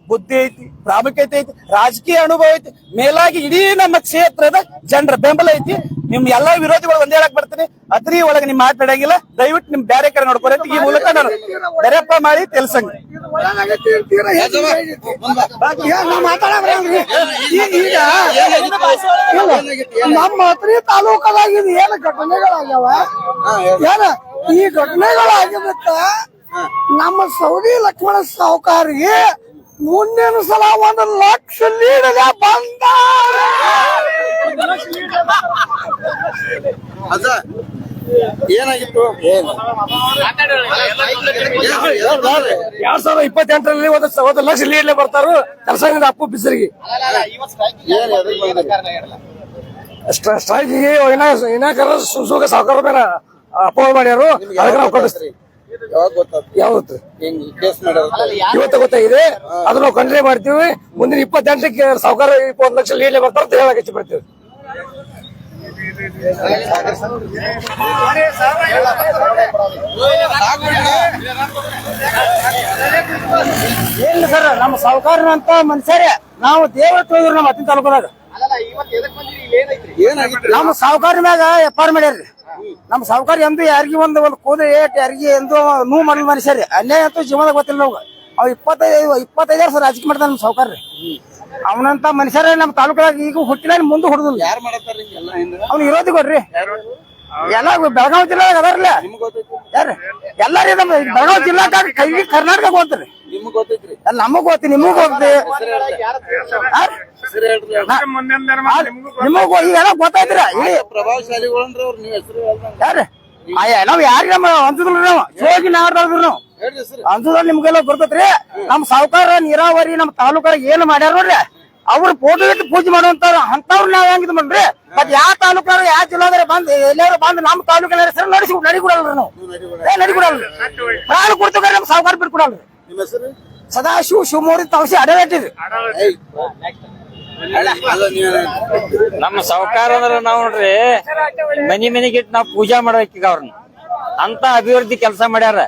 ಬುದ್ಧಿ ಐತಿ, ಪ್ರಾಮುಖ್ಯತೆ ಐತಿ, ರಾಜಕೀಯ ಅನುಭವ ಐತಿ, ಮೇಲಾಗಿ ಇಡೀ ನಮ್ಮ ಕ್ಷೇತ್ರದ ಜನರ ಬೆಂಬಲ ಐತಿ. ನಿಮ್ ಎಲ್ಲಾ ವಿರೋಧಿಗಳು ಒಂದೇ ಹೇಳಕ್ ಬರ್ತೀನಿ, ಅತ್ರಿ ಒಳಗೆ ನಿಮ್ ಮಾತಾಡಂಗಿಲ್ಲ. ದಯವಿಟ್ಟು ನಿಮ್ ಬೇರೆ ಕಡೆ ನೋಡ್ಕೊರಿ. ಈ ಮೂಲಕ ನಾನು ದರ್ಯಾಪ್ಪ ಮಾಡಿ ತೆಲ್ಸಂಗ ನಮ್ಮ ಅತ್ರಿ ತಾಲೂಕದಾಗ ಏನು ಘಟನೆಗಳಾಗ್ಯಾವ, ಈ ಘಟನೆಗಳಾಗಿದ್ದಕ್ಕ ನಮ್ಮ ಸೌದಿ ಲಕ್ಷ್ಮಣ ಸಾಹುಕಾರಿಗೆ ಮುಂದಿನ ಸಲ 1 ಲಕ್ಷ ಲೀಡ್ ಬಂದ. ಏನಾಗಿತ್ತು? 2028ರಲ್ಲಿ 1 ಲಕ್ಷ ಲೀಡ್ ಬರ್ತಾರು. ಕೆಲಸದಿಂದ ಅಪ್ಪು ಬಿಸಿರಿಗೆ ಸ್ಟ್ರೈಕ್ಗೆ ಏನಾಕರ ಸುಗ ಸಾಹುಕಾರ ಮೇಲೆ ಅಪೋಹ್ ಮಾಡ್ಯಾರು. ಅದಕ್ಕೆ ನಾವು ಕೊಡಿಸ್ತೀವಿ. ಯಾವತ್ತು ಇವತ್ತು ಗೊತ್ತಾಗಿದೆ. ಅದು ನಾವು ಕಂಟಿನ್ಯೂ ಮಾಡ್ತೀವಿ. ಮುಂದಿನ 28ಕ್ಕೆ ಸಾಹುಕಾರ 1 ಲಕ್ಷ ಲೀಡ್ ಬರ್ತಾರ ಅಂತ ಹೇಳಕ್ ಇಷ್ಟ ಪಡ್ತೀವಿ. ಏನಿಲ್ಲ ಸರ್, ನಮ್ಮ ಸಾಹುಕಾರನಂತ ಮನುಷ್ಯರೇ ನಾವು ದೇವರ ತೋದ್ರು ನಮ್ಮ ಅತ್ತಿನ ತಾಲೂಕದಾಗ ನಮ್ಮ ಸಾಹುಕಾರ ಮ್ಯಾಗ ಎಫ್ಐಆರ್ ಮಾಡ್ಯಾರ್ರಿ. ನಮ್ಮ ಸಾಹುಕಾರ ಎಂದೂ ಯಾರಿಗೂ ಒಂದು ಕೂದ ಏಟ್ ಯಾರಿಗೆ ಎಂದೂ ನೋವು ಮಾಡಲ್ ಮನುಷ್ಯರಿ. ಅನ್ಯಾಯ ಅಂತೂ ಜೀವನದಾಗ ಗೊತ್ತಿಲ್ಲ. ನಾವು ಅವ್ 25 ವರ್ಷ ರಾಜಕೀಯ ಮಾಡ್ತಾನ ನಮ್ ಸಾವ್ಕಾರ ರೀ. ಅವನಂತ ಮನುಷ್ಯರೇ ನಮ್ ತಾಲೂಕಾಗ ಈಗ ಹುಟ್ಟಿಲ್ಲ ಮುಂದೆ ಹುಡುದಿಲ್ಲ. ಯಾರು ಮಾಡತ್ತಾರ ಎಲ್ಲ ಹಿಂದೆ ಅವ್ನ ವಿರೋಧಿ ಕೊಡ್ರಿ ಎಲ್ಲ ಬೆಳಗಾವಿ ಜಿಲ್ಲಾಗ ಅದಾರಲ್ಲ ಯಾರು ಎಲ್ಲಾರಿ ನಮ್ಮ ಬೆಳಗಾವಿ ಜಿಲ್ಲಾಕ ಕೈ ಕರ್ನಾಟಕ ಗೊತ್ತ್ರಿ. ನಿಮ್ಗೆ ಗೊತ್ತೈತ್ರಿ? ಎಲ್ಲ ನಮಗ್ ಗೊತ್ತಿ ನಿಮಗ್ ಗೊತ್ತಿ ನಿಮಗ್ ಈಗೆಲ್ಲ ಗೊತ್ತಾಯ್ತ್ರಿ. ಪ್ರಭಾವಶಾಲಿಗಳಂದ್ರ ಅವ್ರು ನೀವ್ ಹೆಸರು ಯಾರು ನಾವ್ ಯಾರಿಗೆ ನಮ್ಮ ಅಂಜುದಿಲ್ರಿ ನಾವು ಹೋಗಿ ನಾಡ್ದಾಳ್ರಿ ನಾವು ಅಂಜುದಲ್ಲಿ ನಿಮ್ಗೆಲ್ಲ ಬರ್ತೈತ್ರಿ. ನಮ್ ಸಾವುಕಾರ ನೀರಾವರಿ ನಮ್ ತಾಲೂಕಾರ ಏನ್ ಮಾಡ್ಯಾರ ನೋಡ್ರಿ ಅವ್ರ ಫೋಟೋ ಇಟ್ಟು ಪೂಜೆ ಮಾಡುವಂತಾರ ಅಂತವ್ರು ನಾವ್ ಹೆಂಗಿದ್ ಮಾಡ್ರಿ. ಮತ್ ಯಾವ ತಾಲೂಕಾರ ಯಾವ ಜಿಲ್ಲಾದಾರ ಬಂದ್ ಎಲ್ಲಾರು ಬಂದ್ ನಮ್ ತಾಲೂಕಿನ ಹೆಸರು ನಡಿಕೊಡಲ್ರಿ ನಾವು ನಡಿಕೊಡಲ್ರಿ ಪ್ರಾಣ ಕೊಡ್ತೇವ್ರಿ ನಮ್ ಸಾವುಕಾರ ಬಿಟ್ಟು ಕೊಡಲ್ರಿ. ನಿಮ್ಮ ಹೆಸರು? ಸದಾಶಿವ ಶಿವಮೂರ್ತಿ ತವಸಿ ಅಡವೇಟಿದ್ರಿ. ನಮ್ಮ ಸಾವುಕಾರ ಅಂದ್ರ ನಾವ್ ನೋಡ್ರಿ ಮನಿಗಿಟ್ಟು ನಾವ್ ಪೂಜಾ ಮಾಡ್ಬೇಕೀಗ ಅವ್ರನ್ನ ಅಂತ ಅಭಿವೃದ್ಧಿ ಕೆಲಸ ಮಾಡ್ಯಾರ.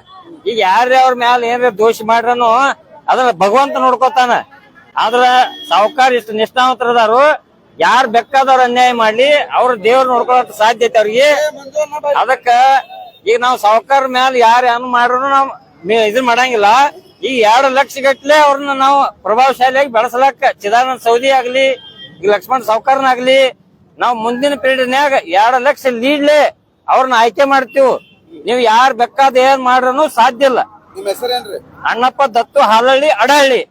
ಈಗ ಯಾರೇ ಅವ್ರ ಮ್ಯಾಲ ಏನ್ರ ದೋಷ ಮಾಡ್ರನು ಅದ್ರ ಭಗವಂತ ನೋಡ್ಕೋತಾನ. ಆದ್ರ ಸಾವುಕಾರ ಇಷ್ಟು ನಿಷ್ಠಾವಂತರದಾರು ಯಾರ್ ಬೇಕಾದವ್ರ ಅನ್ಯಾಯ ಮಾಡ್ಲಿ ಅವ್ರ ದೇವ್ರ ನೋಡ್ಕೊಳಕ್ ಸಾಧ್ಯತೆ ಅವ್ರಿಗೆ. ಅದಕ್ಕ ಈಗ ನಾವ್ ಸಾವುಕಾರ ಮ್ಯಾಲ ಯಾರ ಏನ್ ಮಾಡ್ರು ನಾವ್ ಇದನ್ ಮಾಡಂಗಿಲ್ಲ. ಈಗ 2 ಲಕ್ಷ ಗಟ್ಲೆ ಅವ್ರನ್ನ ನಾವು ಪ್ರಭಾವಶಾಲಿಯಾಗಿ ಬೆಳೆಸಲಕ್ಕ ಚಿದಾನಂದ ಸೌದಿ ಆಗ್ಲಿ ಈಗ ಲಕ್ಷ್ಮಣ್ ಸಾವುಕಾರನಾಗ್ಲಿ ನಾವ್ ಮುಂದಿನ ಪೀಳಿಗೆನ್ಯಾಗ 2 ಲಕ್ಷ ಲೀಡ್ಲೆ ಅವ್ರನ್ನ ಆಯ್ಕೆ ಮಾಡ್ತೀವಿ. ನೀವ್ ಯಾರ್ ಬೇಕಾದ ಏನ್ ಮಾಡ್ರನು ಸಾಧ್ಯ ಇಲ್ಲ. ನಿಮ್ಮ ಹೆಸರೇನ್ರಿ? ಅಣ್ಣಪ್ಪ ದತ್ತು ಹಾಲಹಳ್ಳಿ ಅಡಹಳ್ಳಿ.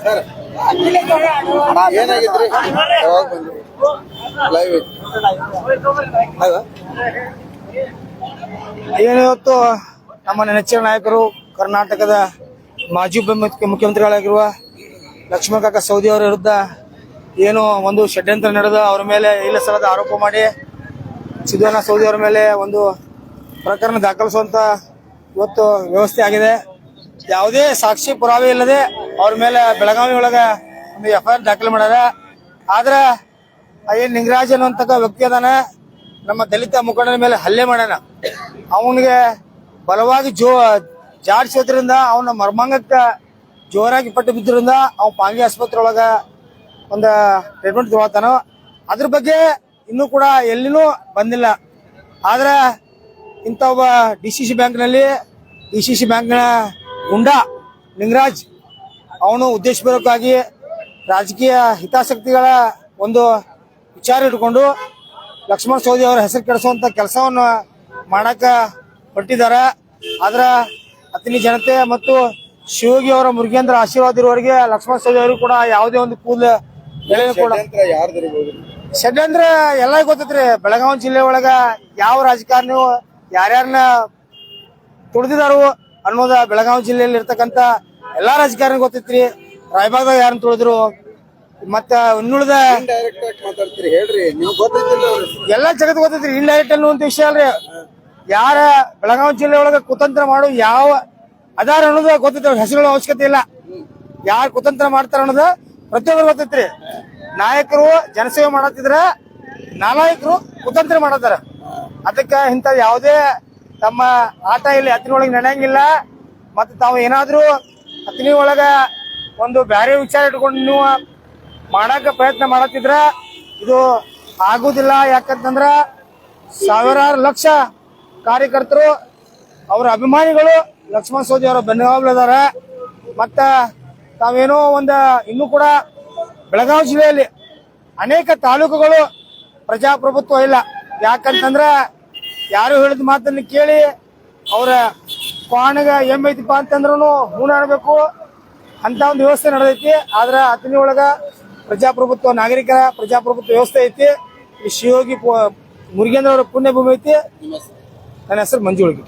ಸರ್ ಏನಾಗಿದ್ರಿ? ಯಾವಾಗ ಬಂದ್ರಿ? ಲೈವ್ ಇವತ್ತು ನಮ್ಮ ನೆಚ್ಚಿನ ನಾಯಕರು ಕರ್ನಾಟಕದ ಮಾಜಿ ಮುಖ್ಯಮಂತ್ರಿಗಳಾಗಿರುವ ಲಕ್ಷ್ಮಣ ಕಾಕ ಸೌದಿ ಅವರ ವಿರುದ್ಧ ಏನು ಒಂದು ಷಡ್ಯಂತ್ರ ನಡೆದ ಅವರ ಮೇಲೆ ಇಲ್ಲ ಸಲ್ಲದ ಆರೋಪ ಮಾಡಿ ಚಿದಾನಂದ ಸೌದಿ ಅವರ ಮೇಲೆ ಒಂದು ಪ್ರಕರಣ ದಾಖಲಿಸುವಂತ ಇವತ್ತು ವ್ಯವಸ್ಥೆ ಆಗಿದೆ. ಯಾವುದೇ ಸಾಕ್ಷಿ ಪುರಾವೆ ಇಲ್ಲದೆ ಅವ್ರ ಮೇಲೆ ಬೆಳಗಾವಿ ಒಳಗ ಒಂದು FIR ದಾಖಲೆ ಮಾಡ್ಯಾರ. ಆದ್ರ ಏನ್ ನಿಂಗರಾಜ್ ಅನ್ನುವಂತ ವ್ಯಕ್ತಿ ಅದಾನ ನಮ್ಮ ದಲಿತ ಮುಖಂಡನ ಮೇಲೆ ಹಲ್ಲೆ ಮಾಡ್ಯಾನ. ಅವನಿಗೆ ಬಲವಾಗಿ ಜಾಡಿಸೋದ್ರಿಂದ ಅವನ ಮರ್ಮಾಂಗಕ್ಕ ಜೋರಾಗಿ ಪಟ್ಟು ಬಿದ್ದರಿಂದ ಅವ್ ಪಾಂಗಿ ಆಸ್ಪತ್ರೆ ಒಳಗ ಒಂದು ಟ್ರೀಟ್ಮೆಂಟ್ ತಗೊಳ್ತಾನ. ಅದ್ರ ಬಗ್ಗೆ ಇನ್ನೂ ಕೂಡ ಎಲ್ಲಿನೂ ಬಂದಿಲ್ಲ. ಆದ್ರೆ ಇಂಥ ಒಬ್ಬ DCC ಬ್ಯಾಂಕ್ನ ಗುಂಡಾ ನಿಂಗರಾಜ್ ಅವನು ಉದ್ದೇಶಪೂರ್ವಕವಾಗಿ ರಾಜಕೀಯ ಹಿತಾಸಕ್ತಿಗಳ ಒಂದು ವಿಚಾರ ಇಟ್ಕೊಂಡು ಲಕ್ಷ್ಮಣ ಸವದಿ ಅವರ ಹೆಸರು ಕೆಡಿಸುವಂತ ಕೆಲಸವನ್ನು ಮಾಡಕ ಹೊರಟಿದ್ದಾರೆ. ಆದ್ರ ಅತನಿ ಜನತೆ ಮತ್ತು ಶಿವಯೋಗಿ ಅವರ ಮುರುಗೇಂದ್ರ ಆಶೀರ್ವಾದ ಇರುವವರೆಗೆ ಲಕ್ಷ್ಮಣ ಸವದಿ ಅವರು ಕೂಡ ಯಾವುದೇ ಒಂದು ಕೂದಲು ಕೂಡ ಷಡ್ಯಂತ್ರ ಎಲ್ಲ ಗೊತ್ತೈತ್ರಿ. ಬೆಳಗಾವಿ ಜಿಲ್ಲೆ ಒಳಗ ಯಾವ ರಾಜಕಾರಣಿ ಯಾರ್ಯಾರನ್ನ ತುಳಿದಿದಾರು ಅನ್ನೋದ ಬೆಳಗಾವಿ ಜಿಲ್ಲೆಯಲ್ಲಿ ಇರ್ತಕ್ಕಂತ ಎಲ್ಲಾ ರಾಜಕಾರಣಿ ಗೊತ್ತೈತ್ರಿ. ರಾಯಬಾಗ್ದಾಗ ಯಾರನ್ನ ತುಳಿದ್ರು ಮತ್ತ ಇನ್ನುಳಿದ ಹೇಳ್ರಿ ನೀವು ಗೊತ್ತೈತಿಲ್ಲ ಎಲ್ಲಾ ಜಗತ್ ಗೊತ್ತೈತ್ರಿ. ಇಂಡೈರೆಕ್ಟ್ ಅನ್ನುವಂತ ವಿಷಯ ಅಲ್ರಿ. ಯಾರ ಬೆಳಗಾವಿ ಜಿಲ್ಲೆ ಒಳಗ ಕುತಂತ್ರ ಮಾಡು ಯಾವ ಅದಾರ ಅನ್ನೋದು ಗೊತ್ತೈತಿ. ಹೆಸರುಗಳ ಅವಶ್ಯಕತೆ ಇಲ್ಲ. ಯಾರು ಕುತಂತ್ರ ಮಾಡ್ತಾರ ಅನ್ನೋದು ಪ್ರತಿಯೊಬ್ಬರು ಗೊತ್ತೈತ್ರಿ. ನಾಯಕರು ಜನಸೇವೆ ಮಾಡತ್ತಿದ್ರ ನಾಲಾಯಕರು ಕುತಂತ್ರ ಮಾಡತ್ತಾರ. ಅದಕ್ಕ ಇಂತ ಯಾವುದೇ ತಮ್ಮ ಆಟ ಇಲ್ಲಿ ಅತನಿ ಒಳಗೆ ನಡೆಯಂಗಿಲ್ಲ. ಮತ್ತೆ ತಾವು ಏನಾದ್ರೂ ಅತನಿ ಒಳಗ ಒಂದು ಬ್ಯಾರೆ ವಿಚಾರ ಇಟ್ಕೊಂಡು ನೀವು ಮಾಡಾಕ ಪ್ರಯತ್ನ ಮಾಡತ್ತಿದ್ರ ಇದು ಆಗುದಿಲ್ಲ. ಯಾಕಂತಂದ್ರ ಸಾವಿರಾರು ಲಕ್ಷ ಕಾರ್ಯಕರ್ತರು ಅವರ ಅಭಿಮಾನಿಗಳು ಲಕ್ಷ್ಮಣ ಸವದಿ ಅವರ ಬೆನ್ನೆಲುಬಾಗಿದಾರ. ಮತ್ತ ತಾವೇನೋ ಒಂದು ಇನ್ನೂ ಕೂಡ ಬೆಳಗಾವಿ ಜಿಲ್ಲೆಯಲ್ಲಿ ಅನೇಕ ತಾಲೂಕುಗಳು ಪ್ರಜಾಪ್ರಭುತ್ವ ಇಲ್ಲ. ಯಾಕಂತಂದ್ರ ಯಾರು ಹೇಳಿದ ಮಾತನ್ನ ಕೇಳಿ ಅವರ ಕ್ವಾಣಗ ಏಮೈತಿಪ್ಪ ಅಂತಂದ್ರೂ ಹೂಣ ಆಡ್ಬೇಕು ಅಂತ ಒಂದು ವ್ಯವಸ್ಥೆ ನಡೆದೈತಿ. ಆದ್ರ ಅತನಿ ಒಳಗ ಪ್ರಜಾಪ್ರಭುತ್ವ ನಾಗರಿಕರ ಪ್ರಜಾಪ್ರಭುತ್ವ ವ್ಯವಸ್ಥೆ ಐತಿ. ಈ ಶಿವಯೋಗಿ ಮುರುಗೇಂದ್ರ ಅವರ ಪುಣ್ಯಭೂಮಿ ಐತಿ. ನನ್ನ ಹೆಸರು ಮಂಜುಳಗಿ.